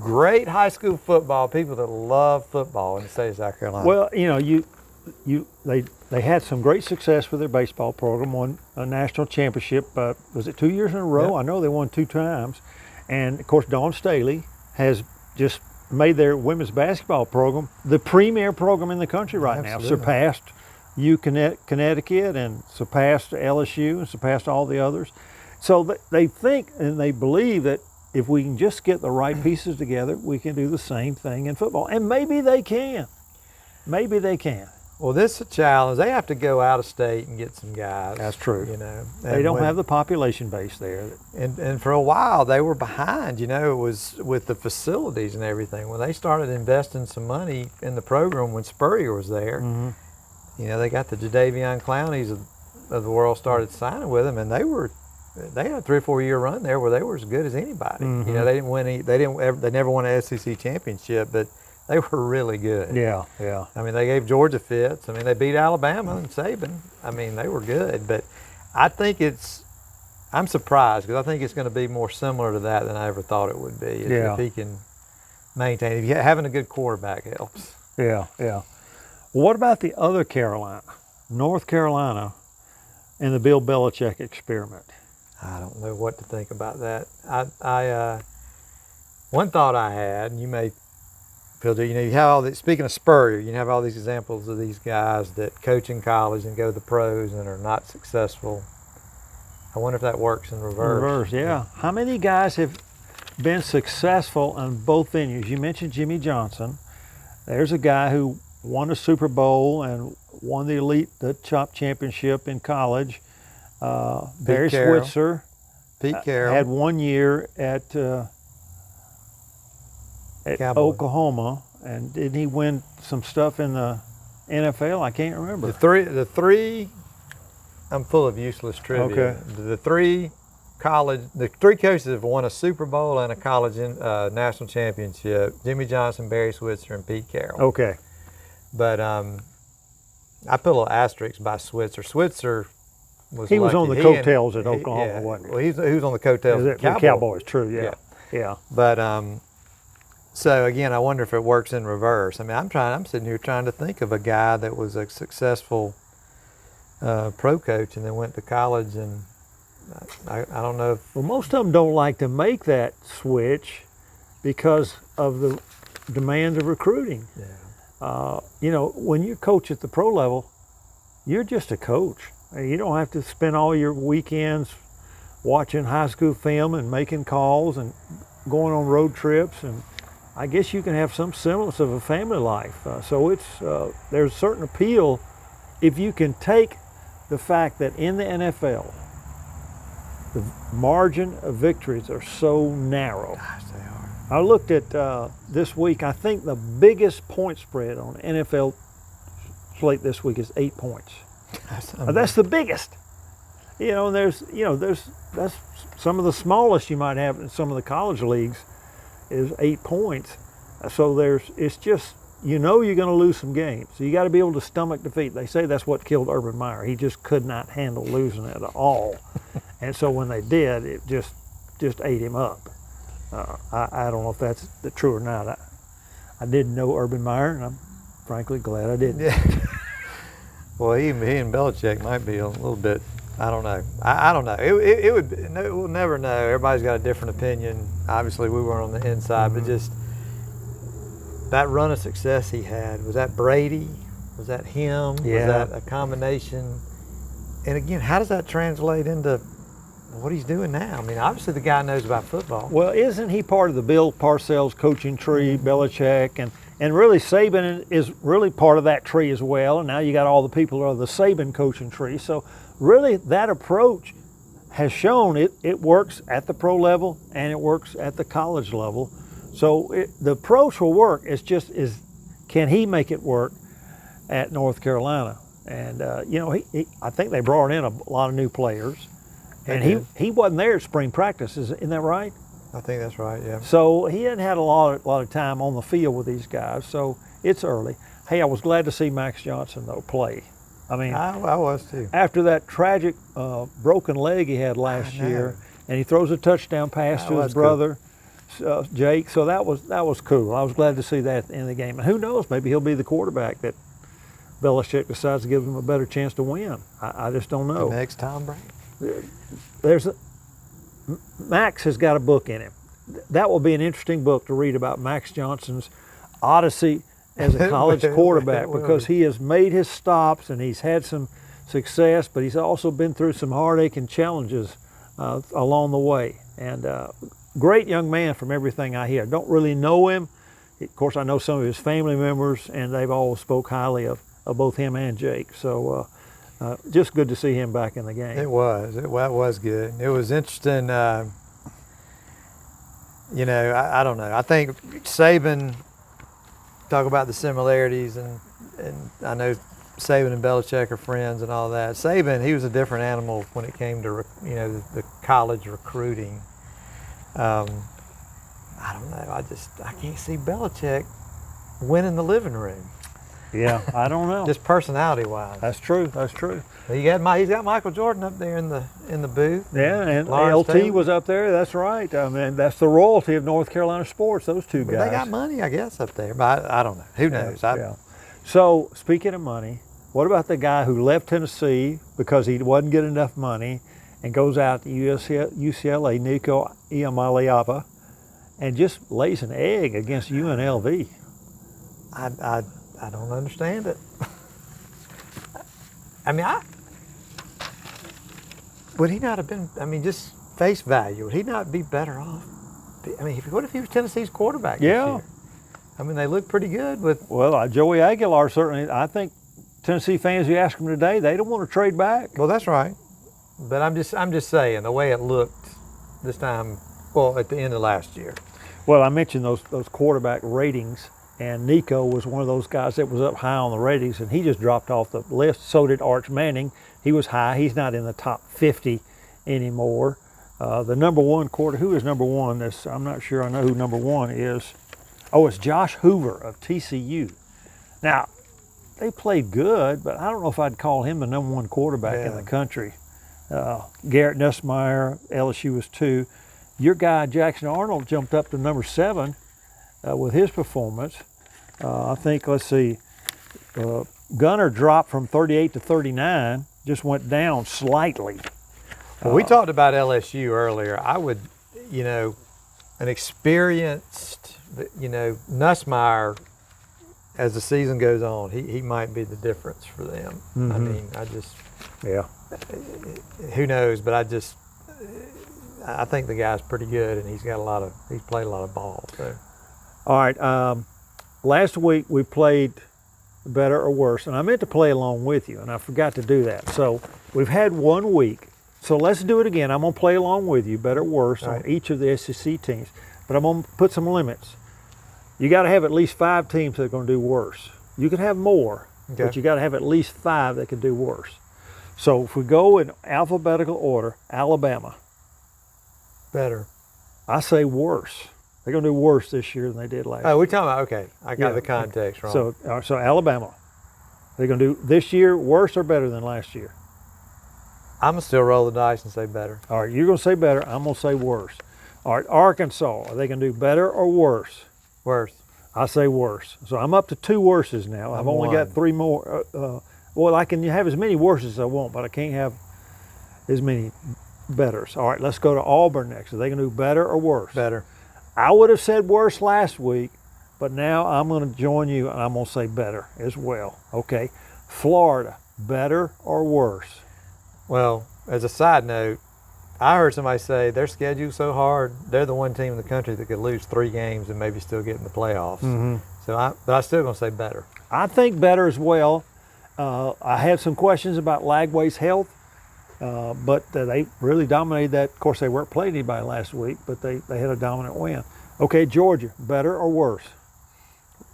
great high school football, people that love football in the state of South Carolina. Well, they had some great success with their baseball program, won a national championship, was it 2 years in a row? Yep. I know they won 2 times. And, of course, Dawn Staley has just made their women's basketball program the premier program in the country right now. Surpassed Connecticut and surpassed LSU and surpassed all the others. So they think and they believe that if we can just get the right pieces together, we can do the same thing in football. And maybe they can. Maybe they can. Well, this is a challenge. They have to go out of state and get some guys. That's true. You know, They don't have the population base there. And for a while they were behind. You know, it was with the facilities and everything. When they started investing some money in the program when Spurrier was there, you know, they got the Jadeveon Clowneys of the world started signing with them, and they had a 3 or 4 year run there where they were as good as anybody. You know, they didn't win. They never won an SEC championship, but they were really good. Yeah, yeah. I mean, they gave Georgia fits. I mean, they beat Alabama and Saban. I mean, they were good. But I think I'm surprised because I think it's going to be more similar to that than I ever thought it would be. If he can maintain it. Having a good quarterback helps. Yeah, yeah. Well, what about the other Carolina, North Carolina, and the Bill Belichick experiment? I don't know what to think about that. One thought I had, and you may feel, you know, you have all these, speaking of Spurrier, you have all these examples of these guys that coach in college and go to the pros and are not successful. I wonder if that works in reverse. Reverse, yeah. How many guys have been successful on both venues? You mentioned Jimmy Johnson. There's a guy who won a Super Bowl and won the Chop Championship in college. Barry Switzer. Pete Carroll had 1 year at Oklahoma, and didn't he win some stuff in the NFL? I can't remember. The three. I'm full of useless trivia. Okay. The three coaches have won a Super Bowl and a college national championship: Jimmy Johnson, Barry Switzer, and Pete Carroll. Okay. But I put a little asterisk by Switzer. Switzer was he was on the coattails at Oklahoma, yeah, wasn't he? Well, he was on the coattails of the Cowboys. True, yeah. But so again, I wonder if it works in reverse. I mean, I'm sitting here trying to think of a guy that was a successful pro coach and then went to college, and I don't know if. Well, most of them don't like to make that switch because of the demands of recruiting. Yeah. You know, when you coach at the pro level, you're just a coach. You don't have to spend all your weekends watching high school film and making calls and going on road trips, and I guess you can have some semblance of a family life. So there's a certain appeal if you can take the fact that in the NFL, the margin of victories are so narrow. Gosh, they are. I looked at this week. I think the biggest point spread on the NFL slate this week is 8 points. That's the biggest. You know, that's some of the smallest you might have in some of the college leagues is 8 points. So it's just, you know, you're going to lose some games. So you got to be able to stomach defeat. They say that's what killed Urban Meyer. He just could not handle losing at all. And so when they did, it just ate him up. I don't know if that's true or not. I didn't know Urban Meyer, and I'm frankly glad I didn't. Yeah. Well, he and Belichick might be a little bit. I don't know. I don't know. We'll never know. Everybody's got a different opinion. Obviously, we weren't on the inside, but just that run of success he had. Was that Brady? Was that him? Yeah. Was that a combination? And again, how does that translate into what he's doing now? I mean, obviously the guy knows about football. Well, isn't he part of the Bill Parcells coaching tree, Belichick, and really Saban is really part of that tree as well. And now you got all the people who are the Saban coaching tree. So really that approach has shown it works at the pro level and it works at the college level. So the approach will work. It's just can he make it work at North Carolina? And you know, I think they brought in a lot of new players, and he wasn't there at spring practice. Isn't that right? I think that's right. Yeah. So he hadn't had a lot of time on the field with these guys. So it's early. Hey, I was glad to see Max Johnson though play. I mean, I was too. After that tragic broken leg he had last year, and he throws a touchdown pass to his brother. Jake, so that was cool. I was glad to see that in the game. And who knows, maybe he'll be the quarterback that Belichick decides to give him a better chance to win. I just don't know. The next Tom Brady. Max has got a book in him. That will be an interesting book to read about Max Johnson's odyssey as a college quarterback, because he has made his stops and he's had some success, but he's also been through some heartache and challenges along the way. And great young man from everything I hear. Don't really know him. Of course, I know some of his family members, and they've all spoke highly of both him and Jake. So just good to see him back in the game. It was good. It was interesting. You know, I don't know. I think Saban, talk about the similarities, and I know Saban and Belichick are friends and all that. Saban, he was a different animal when it came to, you know, the college recruiting. I don't know. I can't see Belichick winning the living room. Yeah, I don't know. Just personality-wise. That's true. That's true. He's got Michael Jordan up there in the booth. Yeah, and Lawrence LT Taylor was up there. That's right. I mean, that's the royalty of North Carolina sports. Those two guys. They got money, I guess, up there, but I don't know. Who knows? Yeah. So speaking of money, what about the guy who left Tennessee because he wasn't getting enough money, and goes out to UCLA, Nico Iamaleava, and just lays an egg against UNLV? I don't understand it. I mean, would he not have been, I mean, just face value, would he not be better off? I mean, what if he was Tennessee's quarterback this year? I mean, they look pretty good with... Well, Joey Aguilar certainly, I think Tennessee fans, you ask them today, they don't want to trade back. Well, that's right. But I'm just saying, the way it looked this time, well, at the end of last year. Well, I mentioned those quarterback ratings, and Nico was one of those guys that was up high on the ratings, and he just dropped off the list. So did Arch Manning. He was high. He's not in the top 50 anymore. The number one who is number one? I'm not sure I know who number one is. Oh, it's Josh Hoover of TCU. Now, they played good, but I don't know if I'd call him the number one quarterback in the country. Garrett Nussmeier, LSU was 2. Your guy, Jackson Arnold, jumped up to number 7 with his performance. I think, let's see, Gunner dropped from 38 to 39, just went down slightly. Well, we talked about LSU earlier. I would, you know, an experienced, you know, Nussmeier, as the season goes on, he might be the difference for them. Mm-hmm. I mean, who knows? But I think the guy's pretty good, and he's played a lot of ball. So. All right. Last week we played better or worse, and I meant to play along with you, and I forgot to do that. So we've had 1 week. So let's do it again. I'm going to play along with you, better or worse, on each of the SEC teams. But I'm going to put some limits. You got to have at least 5 teams that are going to do worse. You can have more, but you got to have at least 5 that can do worse. So if we go in alphabetical order, Alabama. Better. I say worse. They're going to do worse this year than they did last year. Oh, we're talking about, okay. I got the context wrong. So Alabama. They're going to do this year worse or better than last year? I'm going to still roll the dice and say better. All right, you're going to say better. I'm going to say worse. All right, Arkansas. Are they going to do better or worse? Worse. I say worse. So I'm up to 2 worses now. I've only got 3 more. Well, I can have as many worses as I want, but I can't have as many betters. All right, let's go to Auburn next. Are they going to do better or worse? Better. I would have said worse last week, but now I'm going to join you, and I'm going to say better as well. Okay, Florida, better or worse? Well, as a side note, I heard somebody say their schedule's so hard, they're the one team in the country that could lose 3 games and maybe still get in the playoffs. Mm-hmm. But I'm still going to say better. I think better as well. I had some questions about Lagway's health, but they really dominated that. Of course, they weren't playing anybody last week, but they had a dominant win. Okay, Georgia, better or worse?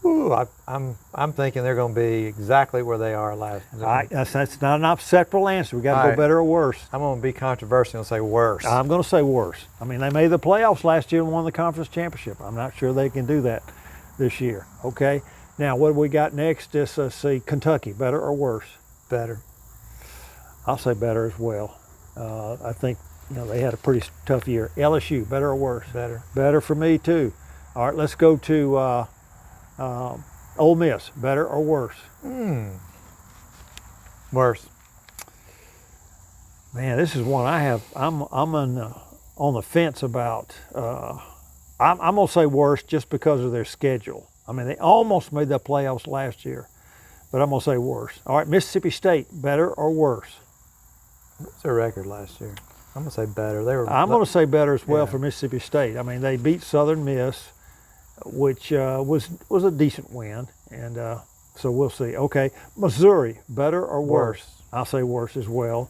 Ooh, I'm thinking they're going to be exactly where they are last. That's not an acceptable answer. We got to go better or worse. I'm going to be controversial and say worse. I'm going to say worse. I mean, they made the playoffs last year and won the conference championship. I'm not sure they can do that this year. Okay. Now, what do we got next? Let's see, Kentucky, better or worse? Better. I'll say better as well. I think they had a pretty tough year. LSU, better or worse? Better. Better for me too. All right, let's go to Ole Miss, better or worse? Worse. Man, this is one I'm on the fence about. I'm gonna say worse just because of their schedule. I mean, they almost made the playoffs last year, but I'm gonna say worse. All right, Mississippi State, better or worse? What's their record last year? I'm gonna say better. They were. I'm going to say better as well Yeah. for Mississippi State. I mean, they beat Southern Miss, which was a decent win, and so we'll see. Okay, Missouri, better or worse? Worse. I'll say worse as well.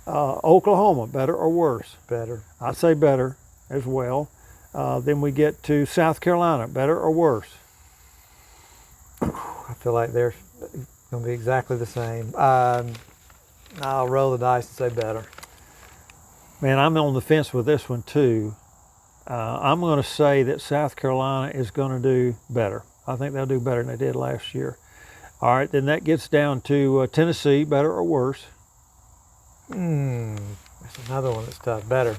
Oklahoma, better or worse? Better. I'd say better as well. Then we get to South Carolina, better or worse? I feel like they're gonna be exactly the same. I'll roll the dice and say better. Man, I'm on the fence with this one too. I'm going to say that South Carolina is going to do better. I think they'll do better than they did last year. All right, then that gets down to Tennessee, better or worse? That's another one that's tough. Better.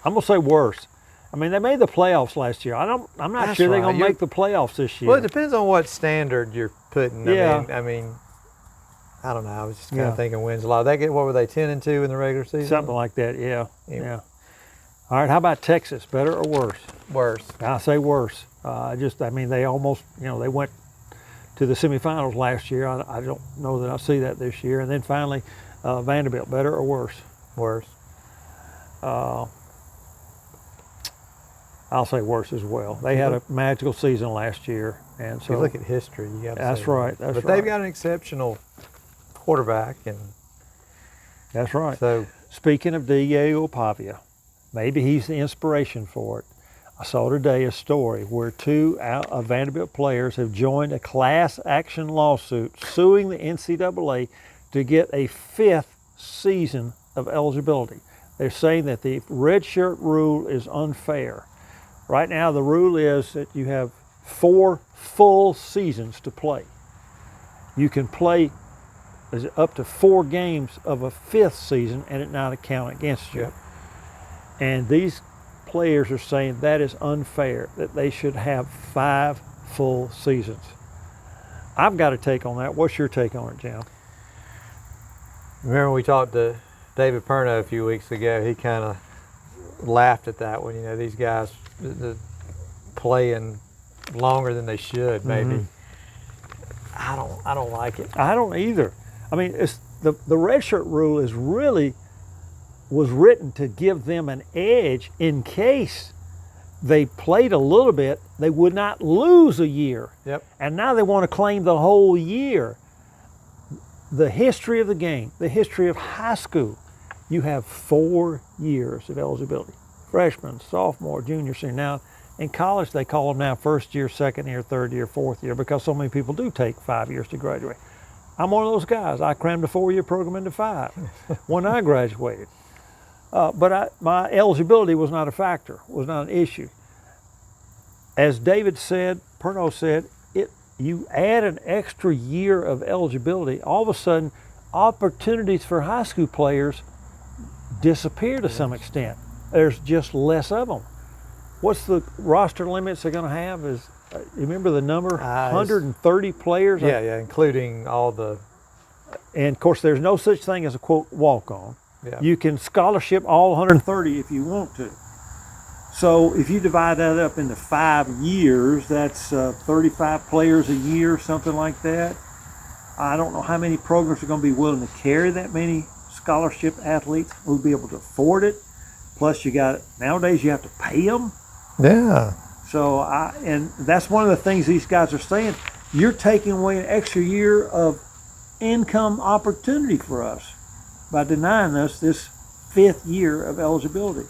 I'm going to say worse. I mean, they made the playoffs last year. I'm not That's sure they're right. going to make the playoffs this year. Well, it depends on what standard you're putting. Yeah. I mean, I don't know. I was just kind of thinking wins a lot. They get, what were they, 10-2 in the regular season? Something like that, yeah. Yeah. All right, how about Texas, better or worse? Worse. I say worse. I mean, they almost, they went to the semifinals last year. I don't know that I see that this year. And then finally, Vanderbilt, better or worse? Worse. I'll say worse as well. They had a magical season last year, and If so you look at history, you got to that's say right. that. That's but right. they've got an exceptional quarterback, and That's right. so Speaking of Diego Pavia, maybe he's the inspiration for it. I saw today a story where two of Vanderbilt players have joined a class action lawsuit suing the NCAA to get a 5th season of eligibility. They're saying that the redshirt rule is unfair. Right now, the rule is that you have 4 full seasons to play. You can play up to 4 games of a 5th season and it not count against you. Yep. And these players are saying that is unfair, that they should have 5 full seasons. I've got a take on that. What's your take on it, Jim? remember we talked to David Perno a few weeks ago. He kind of laughed at that one. These guys playing longer than they should, maybe. Mm-hmm. I don't like it. I don't either. I mean, it's the redshirt rule was written to give them an edge in case they played a little bit, they would not lose a year. Yep. And now they want to claim the whole year. The history of the game, the history of high school, you have 4 years of eligibility. Freshman, sophomore, junior, senior. Now, in college, they call them now first year, second year, third year, fourth year, because so many people do take 5 years to graduate. I'm one of those guys. I crammed a 4-year program into 5 when I graduated. But my eligibility was not a factor, was not an issue. As David said, Perno said, you add an extra year of eligibility, all of a sudden opportunities for high school players disappear to some extent. There's just less of them. What's the roster limits they're going to have? You remember the number? 130 players? Yeah, including all the... And of course, there's no such thing as a quote walk-on. Yeah. You can scholarship all 130 if you want to. So if you divide that up into 5 years, that's 35 players a year, something like that. I don't know how many programs are going to be willing to carry that many scholarship athletes who'll be able to afford it. Plus, nowadays you have to pay them. Yeah. So and that's one of the things these guys are saying. You're taking away an extra year of income opportunity for us by denying us this 5th year of eligibility.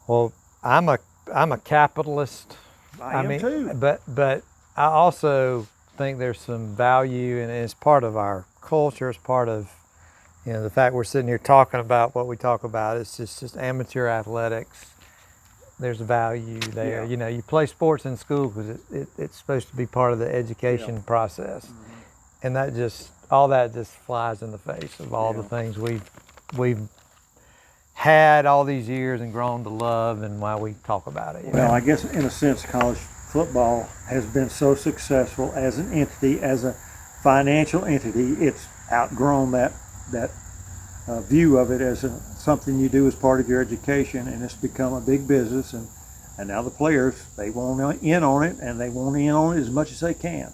Well, I'm a capitalist. I am too. But I also think there's some value, and it's part of our culture. It's part of the fact we're sitting here talking about what we talk about. It's just amateur athletics. There's value there. Yeah. You play sports in school because it's supposed to be part of the education process, and all that just flies in the face of all the things we've had all these years and grown to love, and why we talk about it. Well, I guess in a sense, college football has been so successful as an entity, as a financial entity. It's outgrown that view of it as something you do as part of your education, and it's become a big business. And now the players, they want in on it, and they want in on it as much as they can.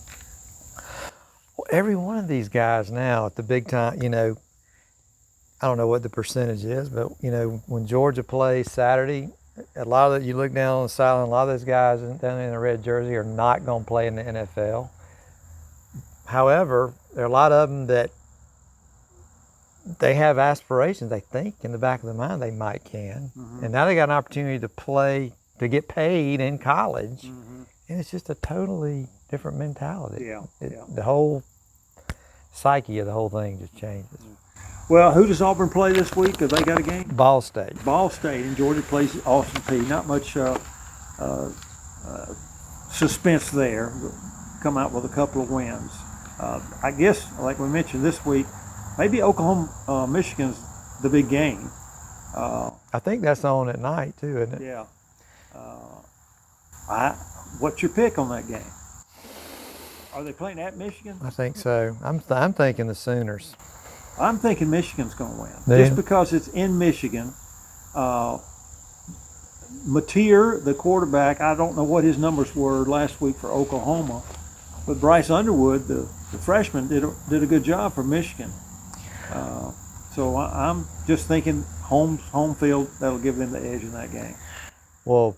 Well, every one of these guys now at the big time, I don't know what the percentage is, but you know, when Georgia plays Saturday, a lot of you look down on the sideline, a lot of those guys down in the red jersey are not going to play in the NFL. However, there are a lot of them that they have aspirations. They think in the back of their mind they might can, and now they got an opportunity to play, to get paid in college, and it's just a totally different mentality. The whole psyche of the whole thing just changes. Well, who does Auburn play this week? Have they got a game? Ball State. Ball State, and Georgia plays Austin Peay. Not much suspense there. Come out with a couple of wins. I guess, like we mentioned this week, maybe Oklahoma, Michigan's the big game. I think that's on at night too, isn't it? Yeah. What's your pick on that game? Are they playing at Michigan? I think so. I'm thinking the Sooners. I'm thinking Michigan's going to win. Yeah. Just because it's in Michigan. Mateer, the quarterback, I don't know what his numbers were last week for Oklahoma, but Bryce Underwood, the freshman, did a good job for Michigan. So I'm just thinking home field, that'll give them the edge in that game. Well,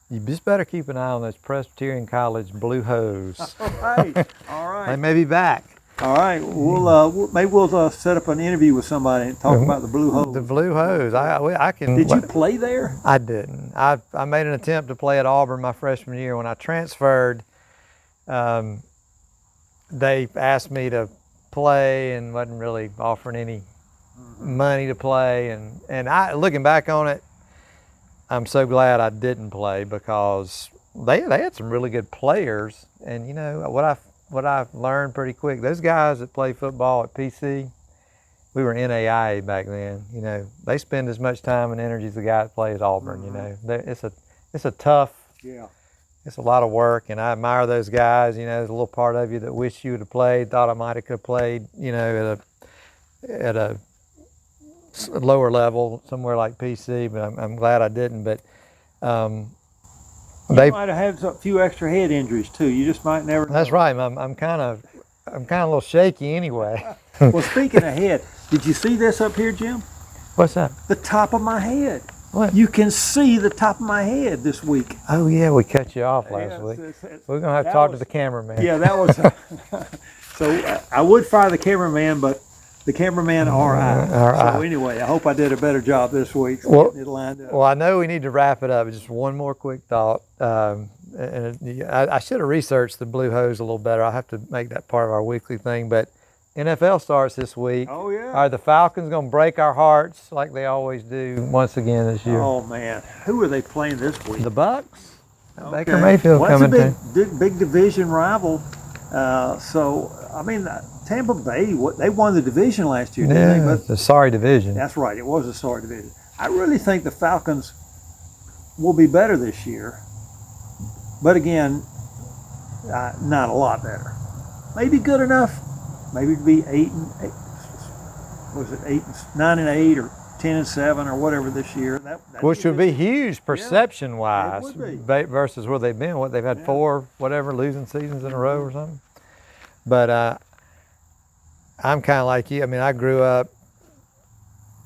you just better keep an eye on those Presbyterian College Blue Hose. All right. All right. They may be back. All right. Maybe we'll set up an interview with somebody and talk about the Blue Hose. The Blue Hose. I can. Did you play there? I didn't. I made an attempt to play at Auburn my freshman year. When I transferred, they asked me to play and wasn't really offering any money to play. And I, looking back on it, I'm so glad I didn't play because they had some really good players. And you know what I learned pretty quick, those guys that play football at PC, we were in NAIA back then. You know, they spend as much time and energy as the guy that plays at Auburn. You know, it's a tough. Yeah. It's a lot of work, and I admire those guys. You know, there's a little part of you that wish you would have played, thought I might have could have played, you know, at a lower level, somewhere like PC, but I'm glad I didn't. But they might have had a few extra head injuries too. You just might never know. That's right. I'm kind of a little shaky anyway. Well, speaking of head, did you see this up here, Jim? What's that? The top of my head. What? You can see the top of my head this week. Oh yeah, we cut you off last week. We're gonna have to talk to the cameraman. Yeah, that was. So I would fire the cameraman, but the cameraman or I. So anyway, I hope I did a better job this week getting it lined up. Well, I know we need to wrap it up. Just one more quick thought. I should have researched the Blue Hose a little better. I'll have to make that part of our weekly thing. But NFL starts this week. Oh, yeah. Are the Falcons going to break our hearts like they always do once again this year? Oh, man. Who are they playing this week? The Bucks. Okay. Baker Mayfield coming to. Big division rival. So, I mean, Tampa Bay, they won the division last year, didn't they? But it's a sorry division. That's right. It was a sorry division. I really think the Falcons will be better this year. But again, not a lot better. Maybe good enough. Maybe to be 9-8 or 10-7 or whatever this year. Which would be huge perception-wise versus where they've been. They've had 4 losing seasons in a row or something. But I'm kind of like you. I mean, I grew up.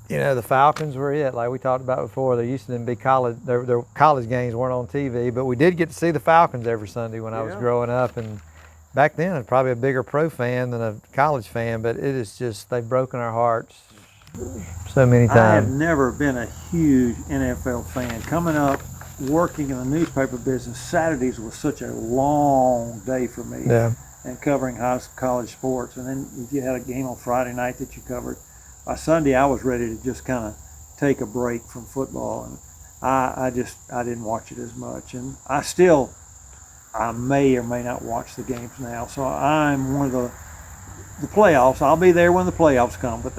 You know, the Falcons were it, like we talked about before. There used to be college. Their college games weren't on TV, but we did get to see the Falcons every Sunday when I was growing up. And back then, I was probably a bigger pro fan than a college fan. But it is just, they've broken our hearts so many times. I have never been a huge NFL fan. Coming up, working in the newspaper business, Saturdays was such a long day for me. Yeah. And covering college sports, and then if you had a game on Friday night that you covered. By Sunday, I was ready to just kind of take a break from football, and I didn't watch it as much. And I may or may not watch the games now. So I'm one of the playoffs. I'll be there when the playoffs come, but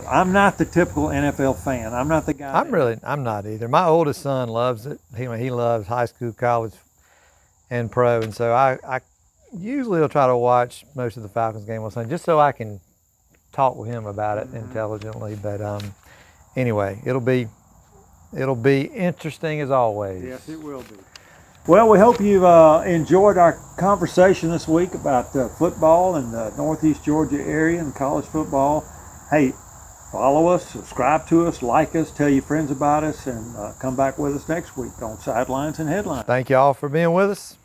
I'm not the typical NFL fan. I'm not the guy. I'm not either. My oldest son loves it. He loves high school, college, and pro, and so I usually will try to watch most of the Falcons game on Sunday just so I can talk with him about it intelligently. But anyway, it'll be interesting as always. Yes, it will be. Well, we hope you've enjoyed our conversation this week about football in the Northeast Georgia area and college football. Hey, Follow us, subscribe to us, like us, tell your friends about us, and come back with us next week on Sidelines and Headlines. Thank you all for being with us.